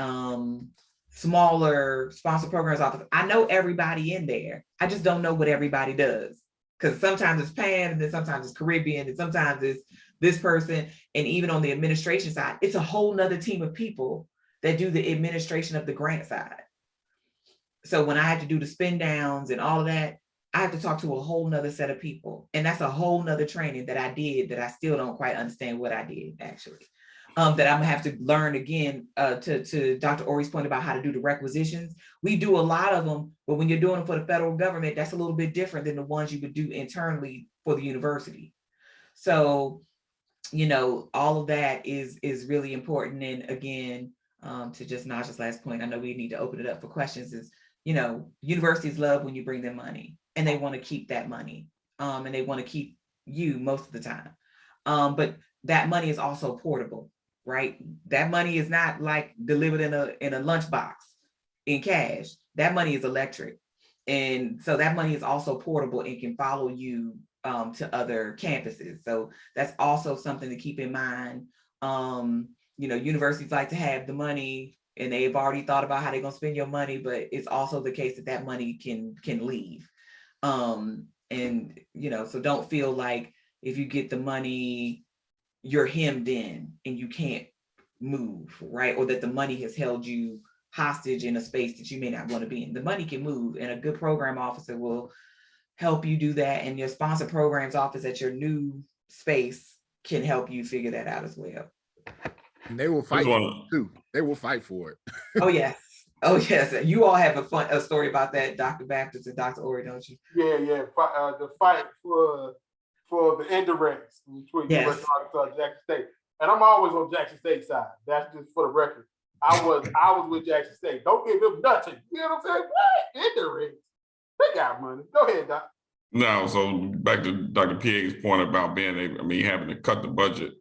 smaller sponsor programs office, I know everybody in there. I just don't know what everybody does. Because sometimes it's Pan, and then sometimes it's Caribbean, and sometimes it's this person. And even on the administration side, it's a whole nother team of people that do the administration of the grant side. So when I had to do the spin downs and all of that, I have to talk to a whole nother set of people. And that's a whole nother training that I did that I still don't quite understand what I did actually. That I'm gonna have to learn again, to Dr. Orey's point about how to do the requisitions. We do a lot of them, but when you're doing them for the federal government, that's a little bit different than the ones you would do internally for the university. So, all of that is really important. And again, to just Najja's last point, I know we need to open it up for questions, is, universities love when you bring them money, and they want to keep that money, and they want to keep you most of the time. But that money is also portable, right? That money is not like delivered in a lunchbox in cash. That money is electric. And so that money is also portable and can follow you to other campuses. So that's also something to keep in mind. Universities like to have the money and they've already thought about how they're gonna spend your money, but it's also the case that that money can leave. And so don't feel like if you get the money, you're hemmed in and you can't move, right? Or that the money has held you hostage in a space that you may not want to be in. The money can move, and a good program officer will help you do that. And your sponsor programs office at your new space can help you figure that out as well. And they will fight for it too. They will fight for it. Oh yes. Oh yes. You all have a story about that, Dr. Baptist and Dr. Orey, don't you? Yeah. The fight for the indirects between Yes. Arkansas and Jackson State. And I'm always on Jackson State side. That's just for the record. I was with Jackson State. Don't give them nothing. You know what I'm saying? What? Indirects. They got money. Go ahead, Doc. No, so back to Dr. Peay's point about having to cut the budget,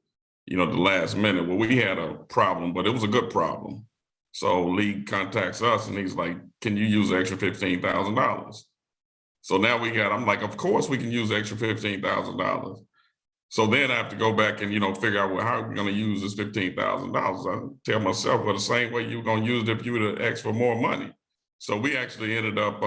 the last minute. Well, we had a problem, but it was a good problem. So Lee contacts us and he's like, can you use extra $15,000? So now I'm like, of course we can use extra $15,000. So then I have to go back and, figure out, well, how are we going to use this $15,000? I tell myself, well, the same way you were going to use it if you would have asked for more money. So we actually ended up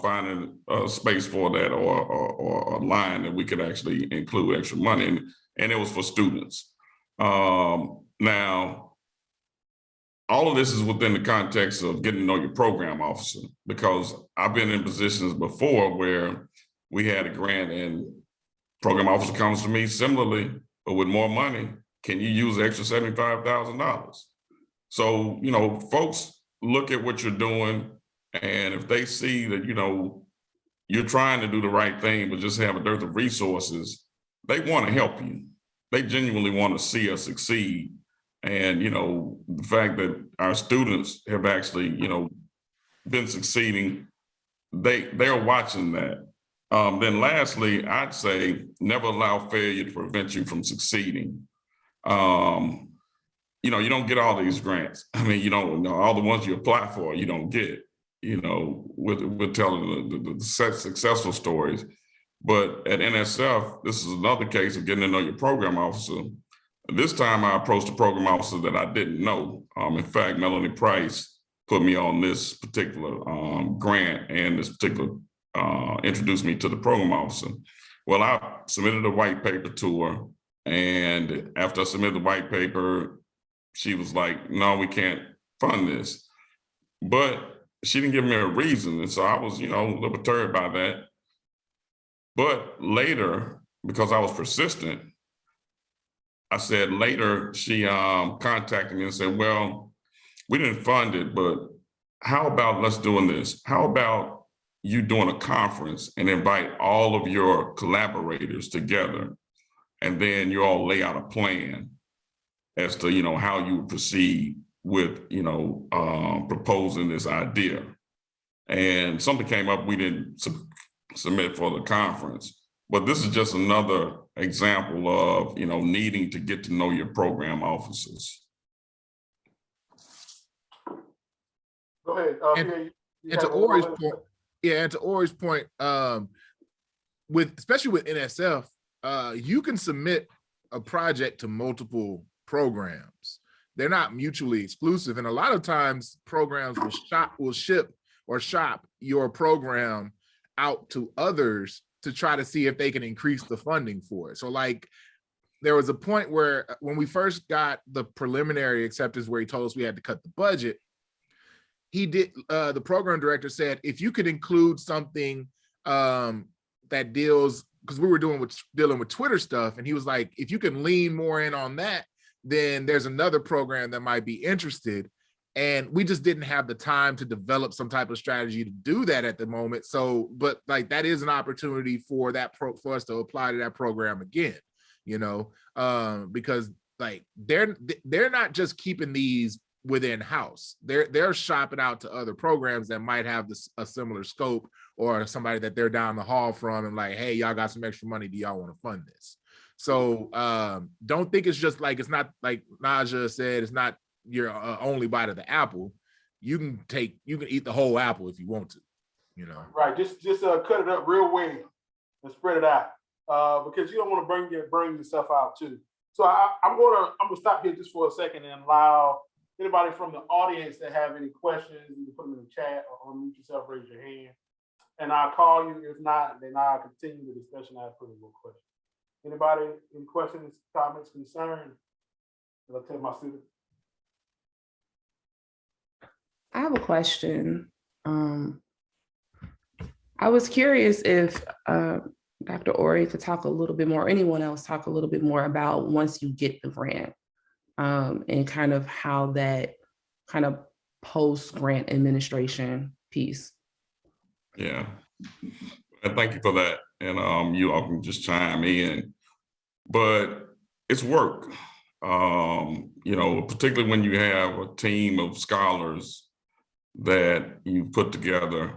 finding a space for that or a line that we could actually include extra money, and it was for students. Now, all of this is within the context of getting to know your program officer, because I've been in positions before where we had a grant and program officer comes to me similarly, but with more money, can you use extra $75,000? So, folks look at what you're doing, and if they see that, you're trying to do the right thing, but just have a dearth of resources, they want to help you. They genuinely want to see us succeed. And, the fact that our students have actually, been succeeding, they're watching that. Then lastly, I'd say never allow failure to prevent you from succeeding. You don't get all these grants. I mean, all the ones you apply for, you don't get. We're telling the successful stories. But at NSF, this is another case of getting to know your program officer. This time I approached a program officer that I didn't know. In fact, Melanie Price put me on this particular grant, and this particular introduced me to the program officer. Well, I submitted a white paper to her, and after I submitted the white paper, she was like, no, we can't fund this. But she didn't give me a reason, and so I was, a little perturbed by that. But later, because I was persistent, I said later, she contacted me and said, well, we didn't fund it, but how about let's doing this? How about you doing a conference and invite all of your collaborators together, and then you all lay out a plan as to, how you would proceed with, proposing this idea. And something came up we didn't submit for the conference. But this is just another example of, needing to get to know your program officers. Go ahead. And to Orey's point, and to Orey's point, especially with NSF, you can submit a project to multiple programs. They're not mutually exclusive, and a lot of times programs will shop your program out to others to try to see if they can increase the funding for it. So like there was a point where when we first got the preliminary acceptance where he told us we had to cut the budget, the program director said, if you could include something that deals, because we were dealing with Twitter stuff, and he was like, if you can lean more in on that, then there's another program that might be interested. And we just didn't have the time to develop some type of strategy to do that at the moment. So, but like that is an opportunity for for us to apply to that program again, because like they're not just keeping these within house. They're shopping out to other programs that might have a similar scope, or somebody that they're down the hall from and like, hey, y'all got some extra money. Do y'all want to fund this? So don't think it's just like, it's not like Najja said, it's not your only bite of the apple. You can eat the whole apple if you want to, Right. Just cut it up real well and spread it out, because you don't want to bring yourself out too. So I'm gonna stop here just for a second and allow Anybody from the audience that have any questions, you can put them in the chat or unmute yourself, raise your hand. And I'll call you. If not, then I'll continue the discussion after the question. Anybody, any questions, comments, concerns? I'll tell my students. I have a question. I was curious if Dr. Orey could talk a little bit more, or anyone else talk a little bit more about once you get the grant and kind of how that kind of post-grant administration piece. Yeah, and thank you for that. And you all can just chime in, but it's work. You know, particularly when you have a team of scholars that you put together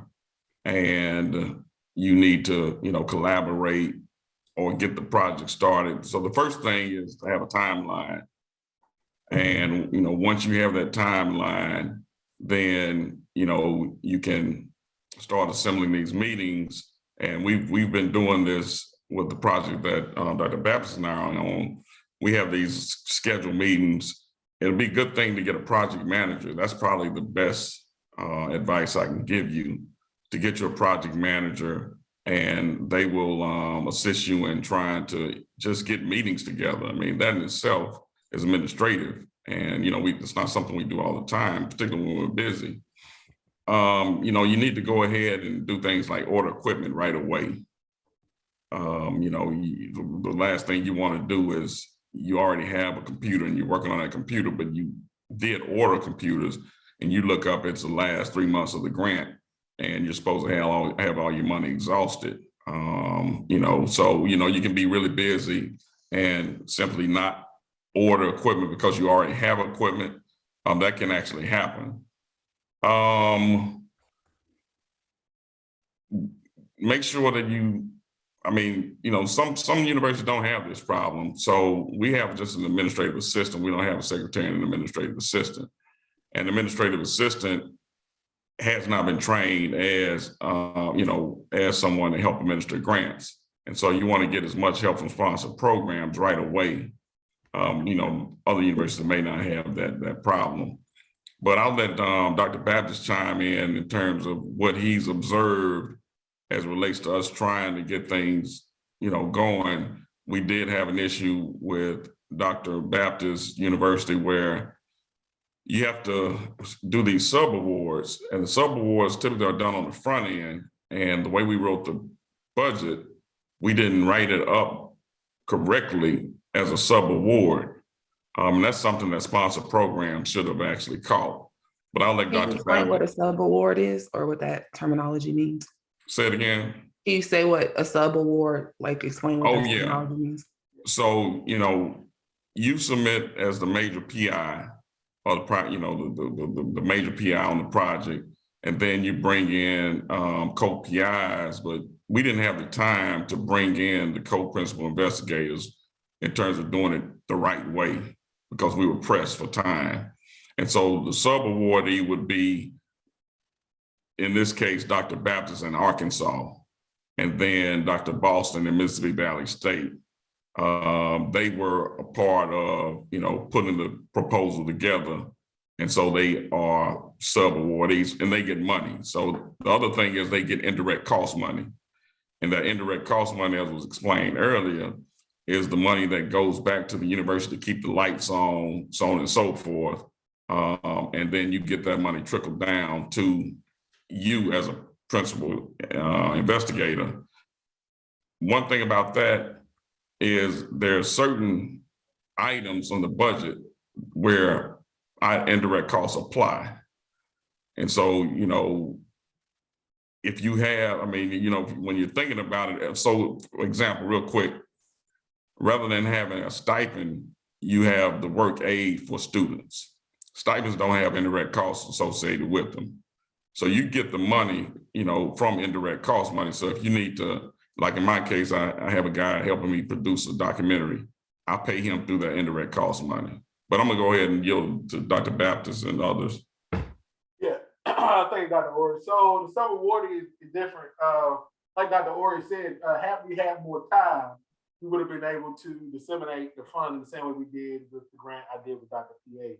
and you need to, you know, collaborate or get the project started. So the first thing is to have a timeline. And, you know, once you have that timeline, then, you know, you can start assembling these meetings. And we've been doing this with the project that Dr. Baptist and I are on. We have these scheduled meetings. It'll be a good thing to get a project manager. That's probably the best advice I can give you, to get your project manager, and they will assist you in trying to just get meetings together. I mean, that in itself is administrative. And, you know, it's not something we do all the time, particularly when we're busy. You know, you need to go ahead and do things like order equipment right away. You know, the last thing you want to do is you already have a computer and you're working on that computer, but you did order computers and you look up, it's the last 3 months of the grant and you're supposed to have all your money exhausted. You know, so, you know, you can be really busy and simply not order equipment because you already have equipment. That can actually happen. Make sure that I mean, you know, some universities don't have this problem. So we have just an administrative assistant. We don't have a secretary and an administrative assistant. An administrative assistant has not been trained as, you know, as someone to help administer grants. And so you want to get as much help from sponsored programs right away. You know, other universities may not have that problem. But I'll let Dr. Baptist chime in terms of what he's observed as it relates to us trying to get things, you know, going. We did have an issue with Dr. Baptist University where you have to do these sub-awards, and the sub-awards typically are done on the front end. And the way we wrote the budget, we didn't write it up correctly as a sub-award. And that's something that sponsored programs should have actually caught. But I'll let Can you Dr. explain Baptist what a sub-award is or what that terminology means? say it again. Can you say what a sub-award, like explain what that terminology means? So, you know, you submit as the major PI or the major PI on the project, and then you bring in co-PIs, but we didn't have the time to bring in the co-principal investigators in terms of doing it the right way because we were pressed for time. And so the sub-awardee would be, in this case, Dr. Baptist in Arkansas, and then Dr. Boston in Mississippi Valley State. They were a part of, you know, putting the proposal together. And so they are sub-awardees and they get money. So the other thing is they get indirect cost money. And that indirect cost money, as was explained earlier, is the money that goes back to the university to keep the lights on, so on and so forth. And then you get that money trickled down to you as a principal investigator. One thing about that is there are certain items on the budget where indirect costs apply. And so, you know, if you have, I mean, you know, when you're thinking about it, so for example, real quick, rather than having a stipend, you have the work aid for students. Stipends don't have indirect costs associated with them. So you get the money, you know, from indirect cost money. So if you need to, like in my case, I have a guy helping me produce a documentary. I pay him through that indirect cost money. But I'm gonna go ahead and yield to Dr. Baptist and others. Yeah, thank you, Dr. Orey. So the sub-awardee is different. Like Dr. Orey said, had we had more time, we would have been able to disseminate the fund in the same way we did with the grant I did with Dr. Peay.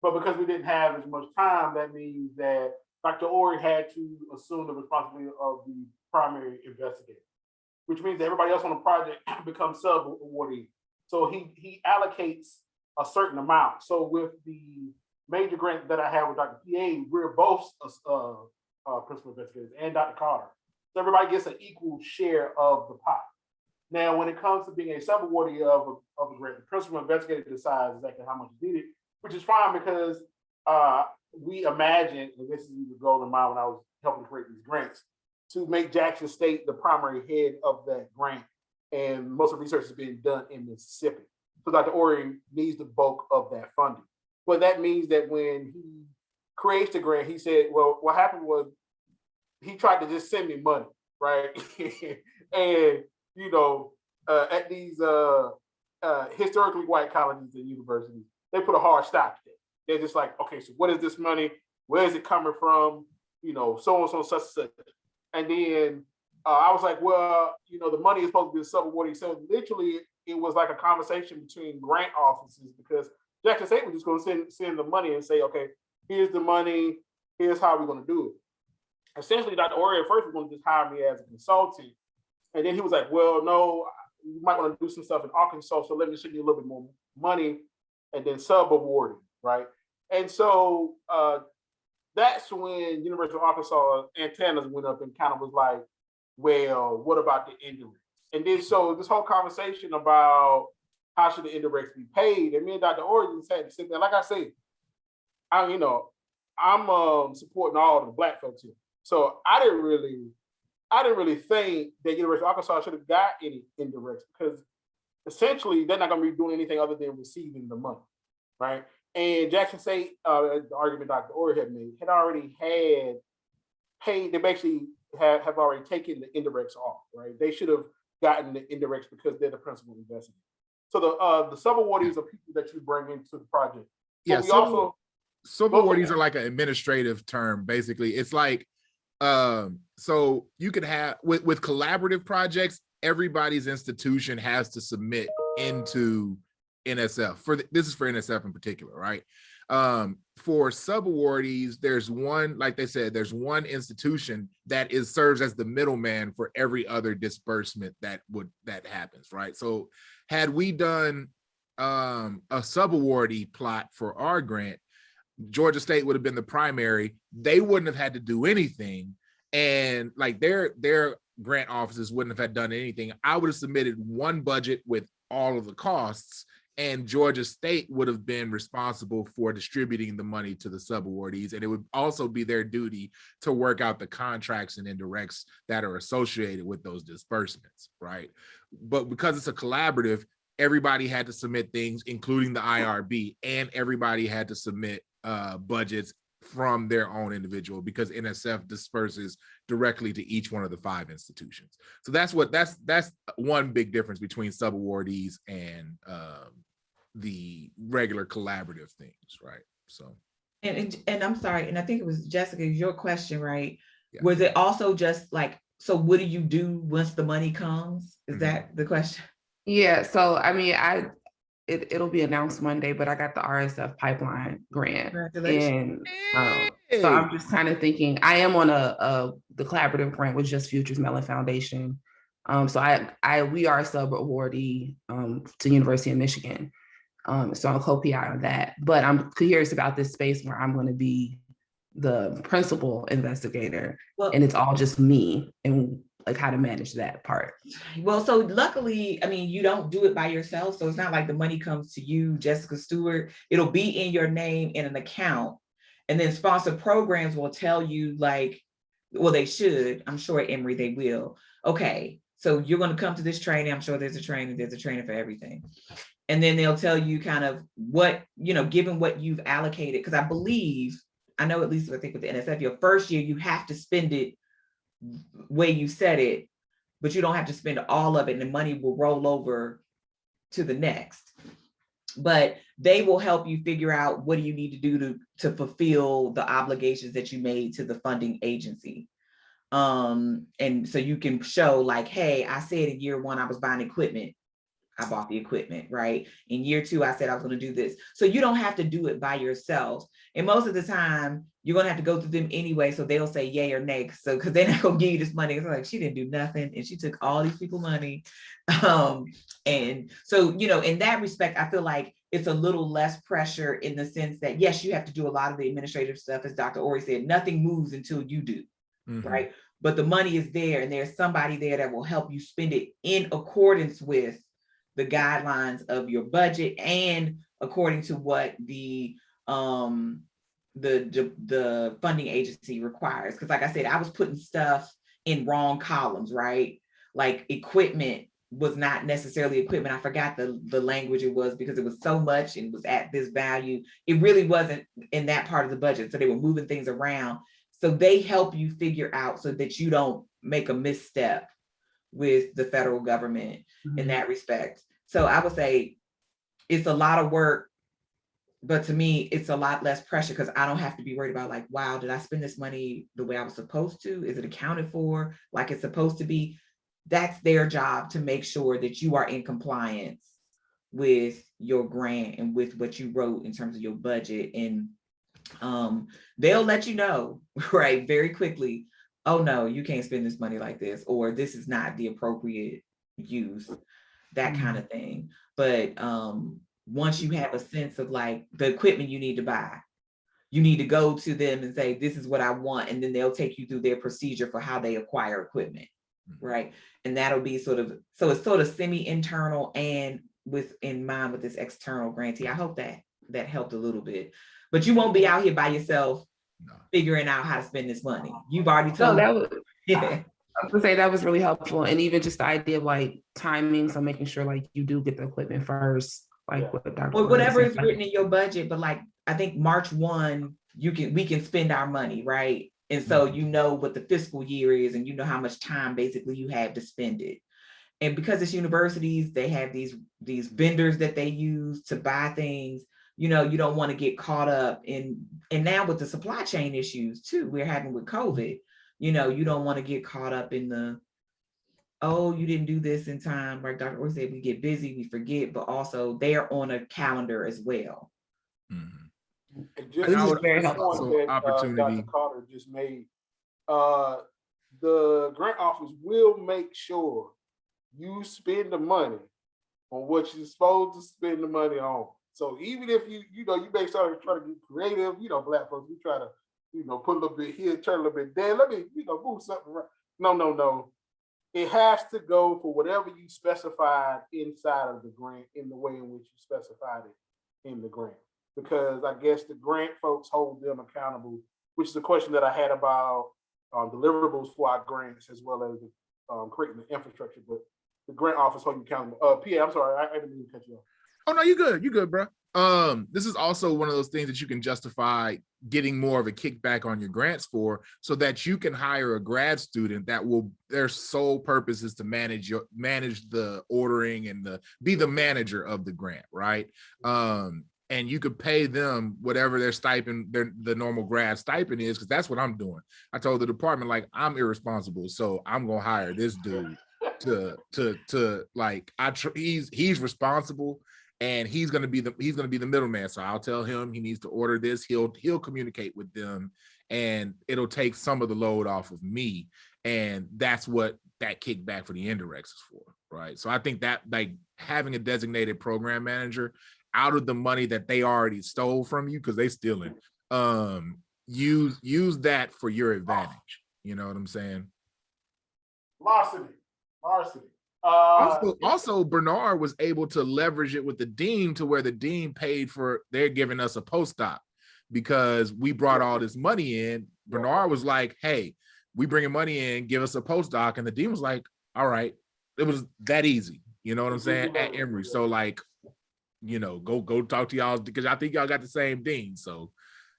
But because we didn't have as much time, that means that Dr. Orey had to assume the responsibility of the primary investigator, which means that everybody else on the project becomes sub-awardee. So he allocates a certain amount. So with the major grant that I have with Dr. Peay, we're both principal investigators and Dr. Carter. So everybody gets an equal share of the pot. Now, when it comes to being a sub-awardee of a grant, the principal investigator decides exactly how much is needed, which is fine because we imagine, and this is the goal in mind when I was helping create these grants, to make Jackson State the primary head of that grant. And most of the research is being done in Mississippi. So Dr. Orey needs the bulk of that funding. But that means that when he creates the grant, he said, well, what happened was he tried to just send me money, right? And, you know, at these historically white colleges and universities, they put a hard stop to it. They're just like, okay, so what is this money? Where is it coming from? You know, so and so, such and such. And then I was like, well, you know, the money is supposed to be sub-awardee. So literally, it was like a conversation between grant offices because Jackson State was just going to send the money and say, okay, here's the money, here's how we're going to do it. Essentially, Dr. Orey at first was going to just hire me as a consultant. And then he was like, well, no, you might want to do some stuff in Arkansas, so let me send you a little bit more money and then sub-awarding, right? And so that's when University of Arkansas antennas went up and kind of was like, well, what about the indirects? And then so this whole conversation about how should the indirects be paid, and me and Dr. Orey just had to sit there. Like I said, I'm supporting all the Black folks here. So I didn't really think that University of Arkansas should have got any indirects because essentially they're not going to be doing anything other than receiving the money, right? And Jackson State, the argument Dr. Orey had made, had already had paid. They basically have already taken the indirects off, right? They should have gotten the indirects because they're the principal investigator. So the sub-awardees are people that you bring into the project. Yeah, so sub-awardees are like an administrative term, basically. It's like, so you could have, with collaborative projects, everybody's institution has to submit into NSF. This is for NSF in particular, right? For sub-awardees, there's one, like they said, there's one institution that serves as the middleman for every other disbursement that happens, right? So had we done a sub-awardee plot for our grant, Georgia State would have been the primary. They wouldn't have had to do anything, and like their grant offices wouldn't have had done anything. I would have submitted one budget with all of the costs, and Georgia State would have been responsible for distributing the money to the sub-awardees, and it would also be their duty to work out the contracts and indirects that are associated with those disbursements, right? But because it's a collaborative, everybody had to submit things, including the IRB, and everybody had to submit budgets from their own individual because NSF disperses directly to each one of the 5 institutions. So that's one big difference between sub-awardees and the regular collaborative things, right? So And I'm sorry, and I think it was Jessica, your question, right? Yeah. Was it also just like, so what do you do once the money comes? Is that the question? Yeah, so I mean, it'll be announced Monday, but I got the RSF pipeline grant. Congratulations. And so I'm just kind of thinking, I am on the collaborative grant with Just Futures Mellon Foundation. So we are a sub-awardee to University of Michigan. So I'm co-PI on that, but I'm curious about this space where I'm going to be the principal investigator, and it's all just me, and like how to manage that part. Well, so luckily, I mean, you don't do it by yourself. So it's not like the money comes to you, Jessica Stewart. It'll be in your name in an account. And then sponsored programs will tell you like, well, they should, I'm sure at Emory they will. Okay, so you're going to come to this training. I'm sure there's a training for everything. And then they'll tell you kind of what, given what you've allocated, because I know at least I think with the NSF, your first year, you have to spend it way you said it, but you don't have to spend all of it and the money will roll over to the next. But they will help you figure out what do you need to do to fulfill the obligations that you made to the funding agency. And so you can show like, hey, I said in year 1 I was buying equipment. I bought the equipment, right? In year 2, I said I was going to do this. So you don't have to do it by yourself. And most of the time, you're going to have to go through them anyway. So they'll say yay or nay. So because they're not going to give you this money. It's like, she didn't do nothing. And she took all these people money. And so, you know, in that respect, I feel like it's a little less pressure in the sense that, yes, you have to do a lot of the administrative stuff. As Dr. Orey said, nothing moves until you do, right? But the money is there and there's somebody there that will help you spend it in accordance with the guidelines of your budget and according to what the funding agency requires. Because like I said, I was putting stuff in wrong columns, right? Like equipment was not necessarily equipment. I forgot the language it was because it was so much and was at this value. It really wasn't in that part of the budget. So they were moving things around. So they help you figure out so that you don't make a misstep with the federal government in that respect. So I would say it's a lot of work, but to me, it's a lot less pressure because I don't have to be worried about like, wow, did I spend this money the way I was supposed to? Is it accounted for like it's supposed to be? That's their job to make sure that you are in compliance with your grant and with what you wrote in terms of your budget. And they'll let you know, right, very quickly, oh no, you can't spend this money like this, or this is not the appropriate use, that kind of thing. But once you have a sense of like the equipment you need to buy, you need to go to them and say, this is what I want. And then they'll take you through their procedure for how they acquire equipment, right? And that'll be sort of, so it's sort of semi-internal and in mind with this external grantee. I hope that helped a little bit. But you won't be out here by yourself figuring out how to spend this money. You've already told me. I was gonna say that was really helpful. And even just the idea of like timing, so making sure like you do get the equipment first, like what Dr. Or whatever is written in your budget, but like I think March 1, we can spend our money, right? And so you know what the fiscal year is and you know how much time basically you have to spend it. And because it's universities, they have these vendors that they use to buy things. You know, you don't want to get caught up in, and now with the supply chain issues too, we're having with COVID, you know, you don't want to get caught up in the, oh, you didn't do this in time. Like Dr. Orey said, we get busy, we forget, but also they are on a calendar as well. And just This is to very the helpful. point that Opportunity. Dr. Carter just made, the grant office will make sure you spend the money on what you're supposed to spend the money on. So even if you may start trying to get creative, you know, Black folks, we try to, you know, put a little bit here, turn a little bit there. Let me, you know, move something around. No. It has to go for whatever you specified inside of the grant in the way in which you specified it in the grant. Because I guess the grant folks hold them accountable, which is a question that I had about deliverables for our grants as well as creating the infrastructure. But the grant office hold you accountable. Peay, I'm sorry, I didn't mean to cut you off. Oh no, you good, bro. This is also one of those things that you can justify getting more of a kickback on your grants for, so that you can hire a grad student that will, their sole purpose is to manage the ordering and be the manager of the grant, right? And you could pay them whatever their stipend, the normal grad stipend is, because that's what I'm doing. I told the department, like, I'm irresponsible, so I'm gonna hire this dude to like, he's responsible. And he's gonna be the middleman. So I'll tell him he needs to order this. He'll communicate with them, and it'll take some of the load off of me. And that's what that kickback for the indirects is for, right? So I think that like having a designated program manager out of the money that they already stole from you, because they stealing, use that for your advantage. You know what I'm saying? Varsity. Also, Bernard was able to leverage it with the dean to where the dean paid for, they're giving us a postdoc because we brought all this money in. Bernard was like, hey, we bringing money in, give us a postdoc. And the dean was like, all right. It was that easy. You know what I'm saying? At Emory. So like, you know, go talk to y'all, because I think y'all got the same dean. So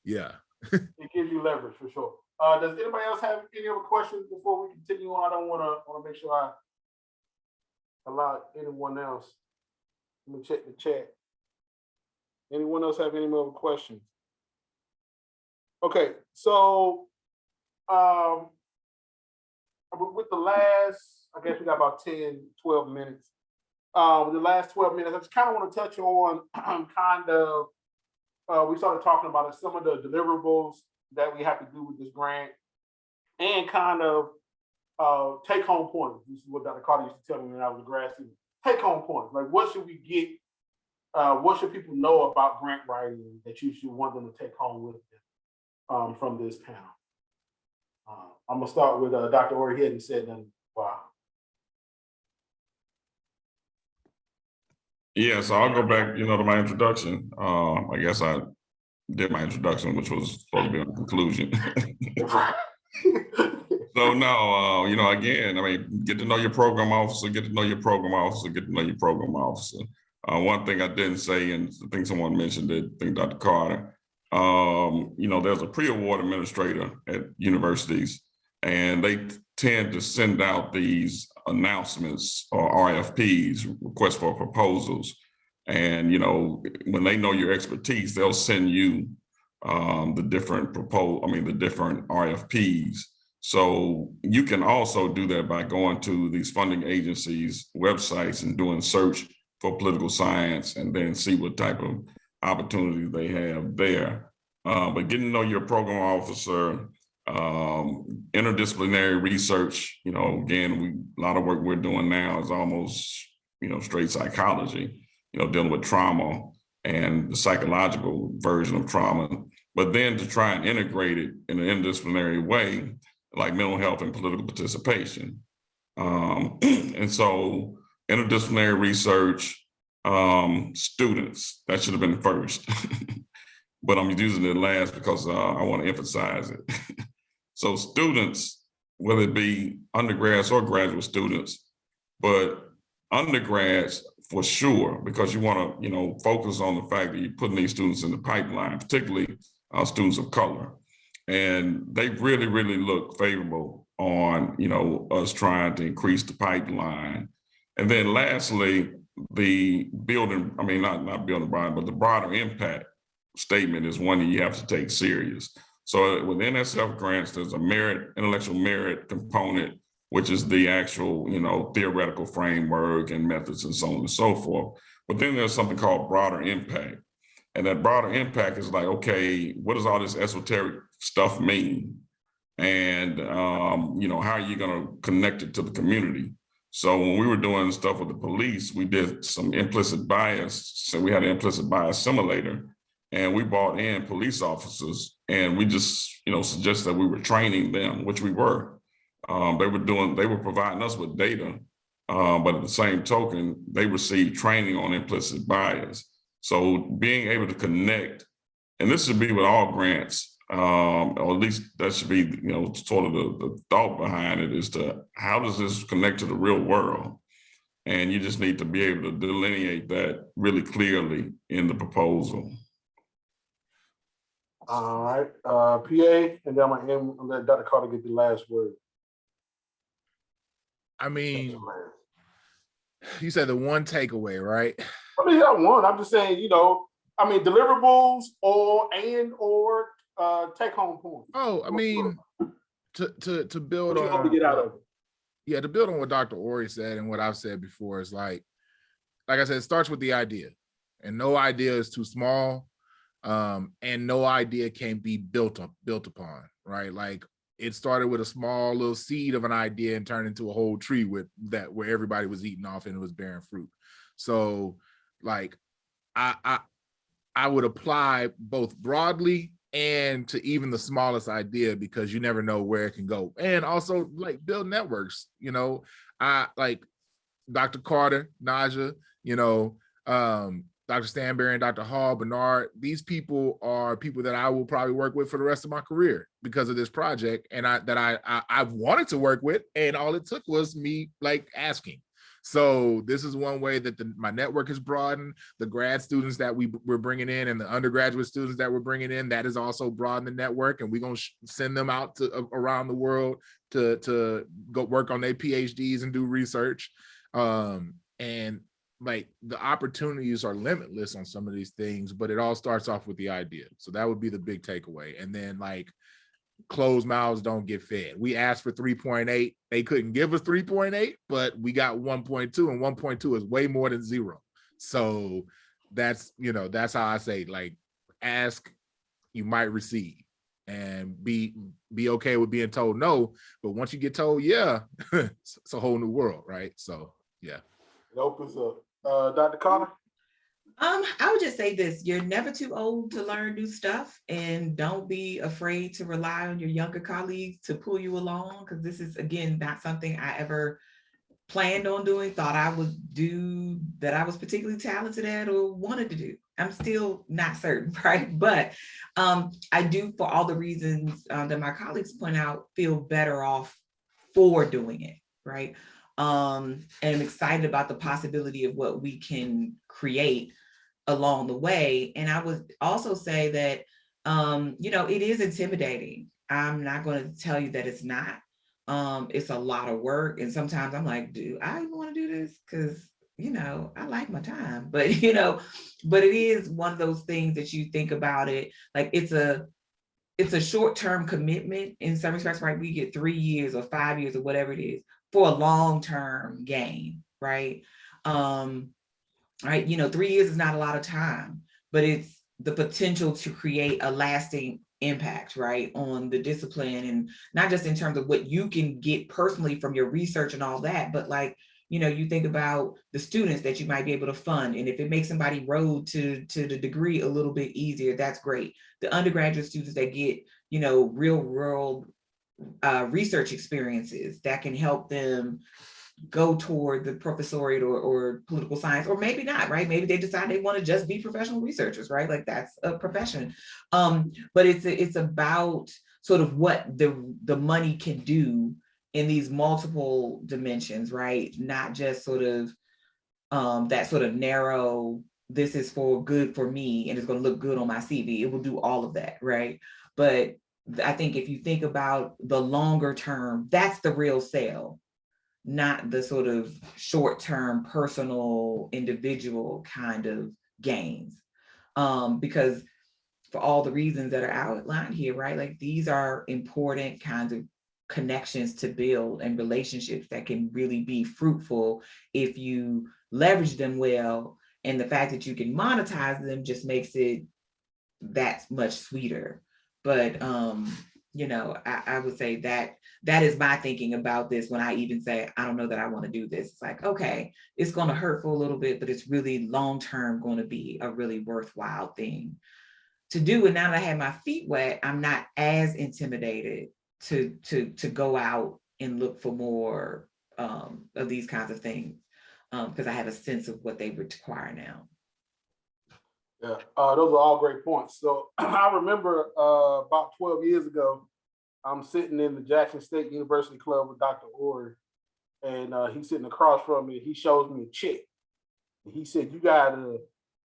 yeah. It gives you leverage for sure. Does anybody else have any other questions before we continue on? I don't want to make sure I allow anyone else. Let me check the chat. Anyone else have any more questions? Okay, so with the last, I guess we got about 10, 12 minutes. with the last 12 minutes, I just kind of want to touch on we started talking about some of the deliverables that we have to do with this grant and kind of take home points. This is what Dr. Carter used to tell me when I was a grad student. Take home points. Like, what should we get? What should people know about grant writing that you should want them to take home with them from this panel? I'm going to start with Dr. Orey. He hadn't said nothing. Wow. Yeah, so I'll go back, to my introduction. I guess I did my introduction, which was supposed to be on conclusion. So no, again, get to know your program officer, get to know your program officer, get to know your program officer. One thing I didn't say, and I think someone mentioned it, I think Dr. Carter, there's a pre-award administrator at universities, and they tend to send out these announcements or RFPs, requests for proposals. And, when they know your expertise, they'll send you the different RFPs. So you can also do that by going to these funding agencies' websites and doing search for political science and then see what type of opportunities they have there. But getting to know your program officer, interdisciplinary research, again, a lot of work we're doing now is almost, straight psychology, dealing with trauma and the psychological version of trauma, but then to try and integrate it in an interdisciplinary way, like mental health and political participation. And so interdisciplinary research, students, that should have been first, but I'm using it last because I want to emphasize it. So students, whether it be undergrads or graduate students, but undergrads for sure, because you want to, focus on the fact that you're putting these students in the pipeline, particularly students of color. And they really, really look favorable on, us trying to increase the pipeline. And then lastly, the building, not building Brian, but the broader impact statement is one that you have to take serious. So with NSF grants, there's a intellectual merit component, which is the actual, theoretical framework and methods and so on and so forth. But then there's something called broader impact. And that broader impact is like, okay, what does all this esoteric stuff mean? And, how are you going to connect it to the community? So when we were doing stuff with the police, we did some implicit bias. So we had an implicit bias simulator, and we brought in police officers, and we just, suggested that we were training them, which we were. They were providing us with data, but at the same token, they received training on implicit bias. So being able to connect, and this should be with all grants, or at least that should be, sort of the thought behind it, is to how does this connect to the real world? And you just need to be able to delineate that really clearly in the proposal. All right, Peay, and then I'm gonna let Dr. Carter get the last word. You said the one takeaway, right? Not one. I'm just saying, deliverables or take home points. To build on to get out of it. Yeah, to build on what Dr. Orey said and what I've said before is like I said, it starts with the idea, and no idea is too small, and no idea can be built upon, right? Like, it started with a small little seed of an idea and turned into a whole tree where everybody was eating off and it was bearing fruit. So, like, I would apply both broadly and to even the smallest idea, because you never know where it can go. And also, like, build networks. I like Dr. Carter, Najja, Dr. Stanberry and Dr. Hall, Bernard. These people are people that I will probably work with for the rest of my career because of this project, and I've wanted to work with, and all it took was me asking. So this is one way that my network is broadened. The grad students that we're bringing in and the undergraduate students that we're bringing in, that is also broaden the network, and we're going to send them out to around the world to go work on their PhDs and do research. And like, the opportunities are limitless on some of these things, but it all starts off with the idea. So that would be the big takeaway. And then, like, closed mouths don't get fed. We asked for 3.8. They couldn't give us 3.8, but we got 1.2, and 1.2 is way more than 0. So that's, that's how I say, like, ask, you might receive, and be okay with being told no. But once you get told yeah, it's a whole new world, right? So yeah. It opens up. Dr. Connor? I would just say this: you're never too old to learn new stuff, and don't be afraid to rely on your younger colleagues to pull you along, because this is, again, not something I ever planned on doing, thought I would do, that I was particularly talented at or wanted to do. I'm still not certain, right? But I do, for all the reasons that my colleagues point out, feel better off for doing it, right? And I'm excited about the possibility of what we can create along the way. And I would also say that, it is intimidating. I'm not going to tell you that it's not. It's a lot of work. And sometimes I'm like, do I even want to do this? Because, I like my time, but, but it is one of those things that you think about it, like it's a short-term commitment in some respects, right? We get 3 years or 5 years or whatever it is for a long-term gain, right? Right, 3 years is not a lot of time, but it's the potential to create a lasting impact, right, on the discipline, and not just in terms of what you can get personally from your research and all that, but like, you think about the students that you might be able to fund, and if it makes somebody road to the degree a little bit easier, that's great. The undergraduate students that get, real world research experiences that can help them go toward the professoriate or political science, or maybe not, right? Maybe they decide they want to just be professional researchers, right? Like, that's a profession. But it's about sort of what the money can do in these multiple dimensions, right? Not just sort of that sort of narrow, this is for good for me and it's going to look good on my CV. It will do all of that, right? But I think if you think about the longer term, that's the real sale, not the sort of short-term personal individual kind of gains. Because for all the reasons that are outlined here, right? Like, these are important kinds of connections to build and relationships that can really be fruitful if you leverage them well. And the fact that you can monetize them just makes it that much sweeter. But I would say that is my thinking about this when I even say, I don't know that I want to do this. It's like, okay, it's going to hurt for a little bit, but it's really long-term going to be a really worthwhile thing to do. And now that I have my feet wet, I'm not as intimidated to go out and look for more of these kinds of things, because I have a sense of what they require now. Yeah, those are all great points. So I remember about 12 years ago, I'm sitting in the Jackson State University Club with Dr. Orey, and he's sitting across from me. He shows me a check. And he said, you got to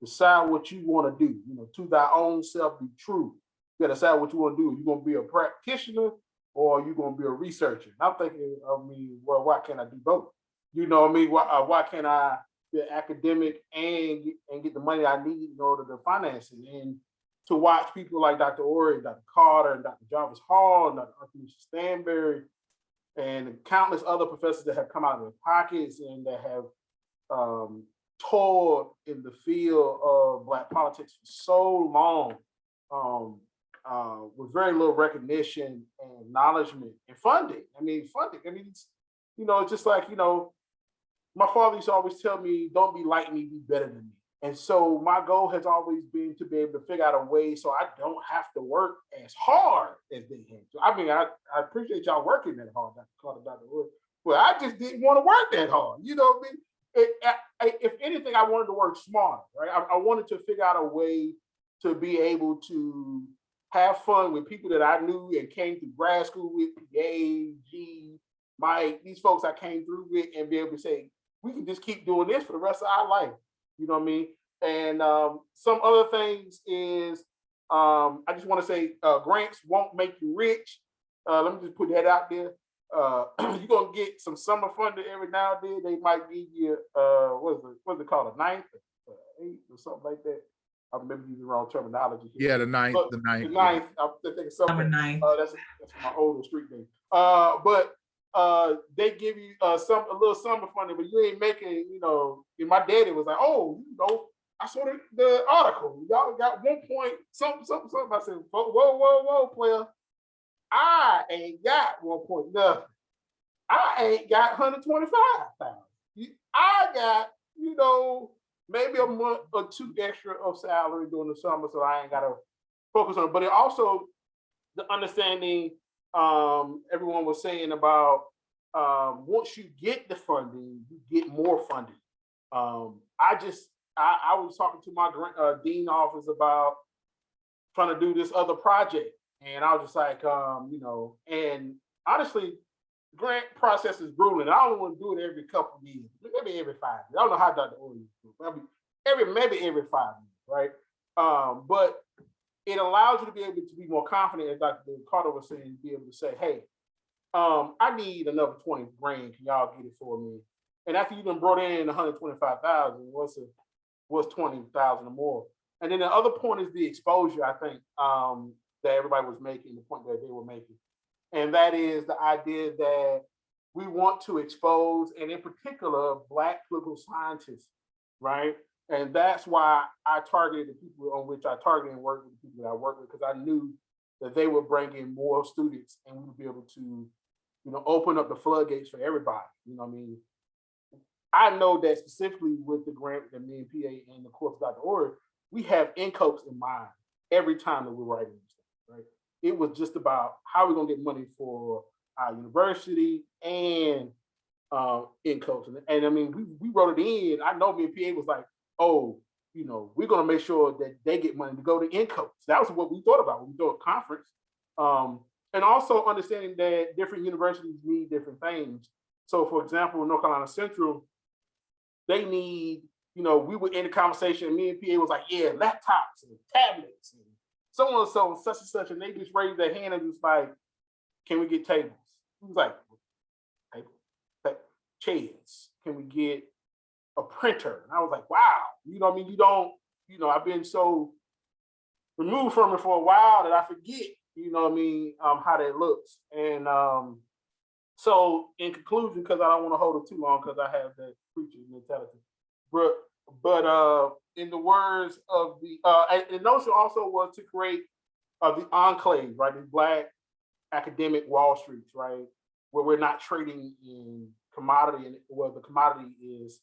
decide what you want to do. To thy own self be true. You got to decide what you want to do. You're going to be a practitioner or you're going to be a researcher. And I'm thinking, well, why can't I do both? Why can't I be an academic and get the money I need in order to finance it? And to watch people like Dr. Orey, Dr. Carter, and Dr. Jarvis Hall, and Dr. Arthur Stanberry, and countless other professors that have come out of their pockets and that have toiled in the field of Black politics for so long, with very little recognition and acknowledgement and funding. It's just like, my father used to always tell me, don't be like me, be better than me. And so my goal has always been to be able to figure out a way so I don't have to work as hard as they have to. I appreciate y'all working that hard, Dr. Carter, Dr. Wood, but I just didn't want to work that hard. If anything, I wanted to work smarter, right? I wanted to figure out a way to be able to have fun with people that I knew and came through grad school with, Peay, G, Mike, these folks I came through with, and be able to say, we can just keep doing this for the rest of our life. You know what I mean? And some other things is, I just want to say, grants won't make you rich. Let me just put that out there. You're going to get some summer funding every now and then. They might give you, what's it called, a ninth, or eighth, or something like that. I maybe using the wrong terminology here. Yeah, the ninth. But The ninth. The ninth. I'm thinking something. Number 9. That's my older street name. But they give you a little summer funding, but you ain't making, and my daddy was like, oh, I saw the article. Y'all got 1 point something. I said, whoa, player. I ain't got 1 point nothing. I ain't got 125,000. I got, maybe a month or 2 extra of salary during the summer, so I ain't gotta focus on it. But it also the understanding everyone was saying about once you get the funding, you get more funding. I was talking to my dean office about trying to do this other project, and I was just like, and honestly, the grant process is grueling. I only want to do it every couple of years, maybe every 5 years. I don't know how Dr. Orey do it. Maybe every 5 years, right? But it allows you to be able to be more confident, as Dr. Carter was saying, be able to say, hey, I need another 20 grand. Can y'all get it for me? And after you done brought in 125,000, what's 20,000 or more? And then the other point is the exposure, I think, that everybody was making, the point that they were making. And that is the idea that we want to expose, and in particular, Black political scientists, right? And that's why I targeted the people on which I targeted and worked with the people that I work with, because I knew that they would bring in more students and we would be able to, open up the floodgates for everybody. I know that specifically with the grant that me and Peay and the course of Dr. Orey, we have NCOPs in mind every time that we're writing this stuff, right? It was just about how we're gonna get money for our university and NCOPs. And I mean, we wrote it in. I know me and Peay was like, oh, we're gonna make sure that they get money to go to NCOPs. That was what we thought about when we thought conference. And also understanding that different universities need different things. So for example, North Carolina Central, they need, we were in the conversation and me and Peay was like, yeah, laptops and tablets and so on and so, such and such. And they just raised their hand and was like, can we get tables? He was like, chairs. Can we get a printer? And I was like, wow, you don't, I've been so removed from it for a while that I forget, how that looks. And so in conclusion, because I don't want to hold it too long because I have that preacher mentality, but in the words of the notion also was to create the enclave, right? The Black academic Wall Streets, right? Where we're not trading in commodity, and where the commodity is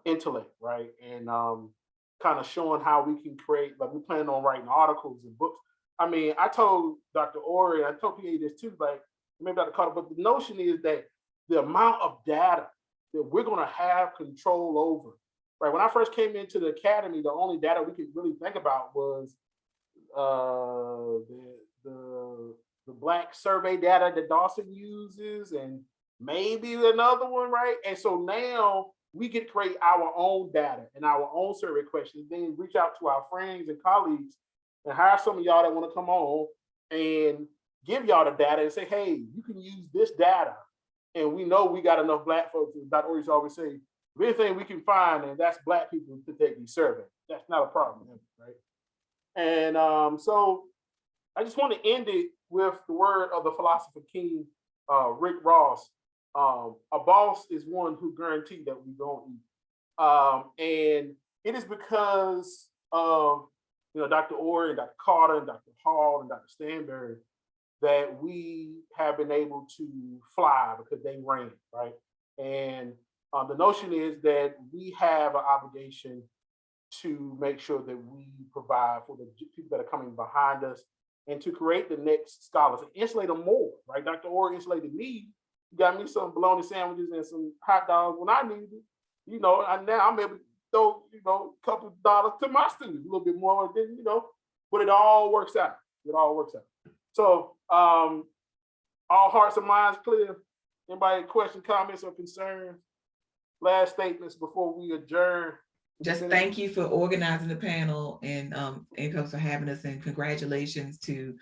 intellect, right? And kind of showing how we can create, like we plan on writing articles and books. I mean, I told Dr. Orey, I told Peay this too, like maybe Dr. Carter, but the notion is that the amount of data that we're going to have control over, right? When I first came into the academy, the only data we could really think about was the Black survey data that Dawson uses, and maybe another one, right? And so now we get to create our own data and our own survey questions, then reach out to our friends and colleagues and hire some of y'all that want to come on and give y'all the data and say, hey, you can use this data. And we know we got enough Black folks, as Dr. Orey always say, if anything we can find, and that's Black people to take these surveys. That's not a problem, right? And so I just want to end it with the word of the philosopher king, Rick Ross. A boss is one who guarantees that we don't eat. And it is because of Dr. Orey and Dr. Carter and Dr. Hall and Dr. Stanberry that we have been able to fly because they ran, right? And the notion is that we have an obligation to make sure that we provide for the people that are coming behind us and to create the next scholars and insulate them more, right? Dr. Orey insulated me. He got me some bologna sandwiches and some hot dogs when I needed it, and now I'm able to throw, a couple of dollars to my students, a little bit more than, but it all works out. It all works out. So all hearts and minds clear. Anybody questions, comments, or concerns? Last statements before we adjourn. Just thank you for organizing the panel and NCOPs for having us, and congratulations to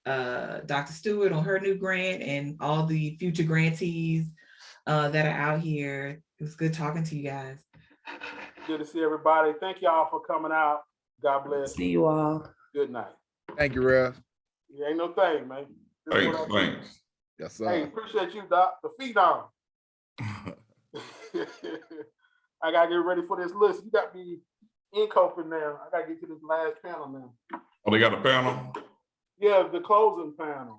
Dr. Stewart on her new grant and all the future grantees that are out here. It was good talking to you guys. Good to see everybody. Thank y'all for coming out. God bless. See you all. Good night. Thank you, Rev. It ain't no thing, man. This is Thanks, what I do. thanks. Yes, Hey, sir. appreciate you, Doc. The phenom. I gotta get ready for this list. You got me in coping now. I gotta get to this last panel now. Oh, they got a panel? Yeah, the closing panel.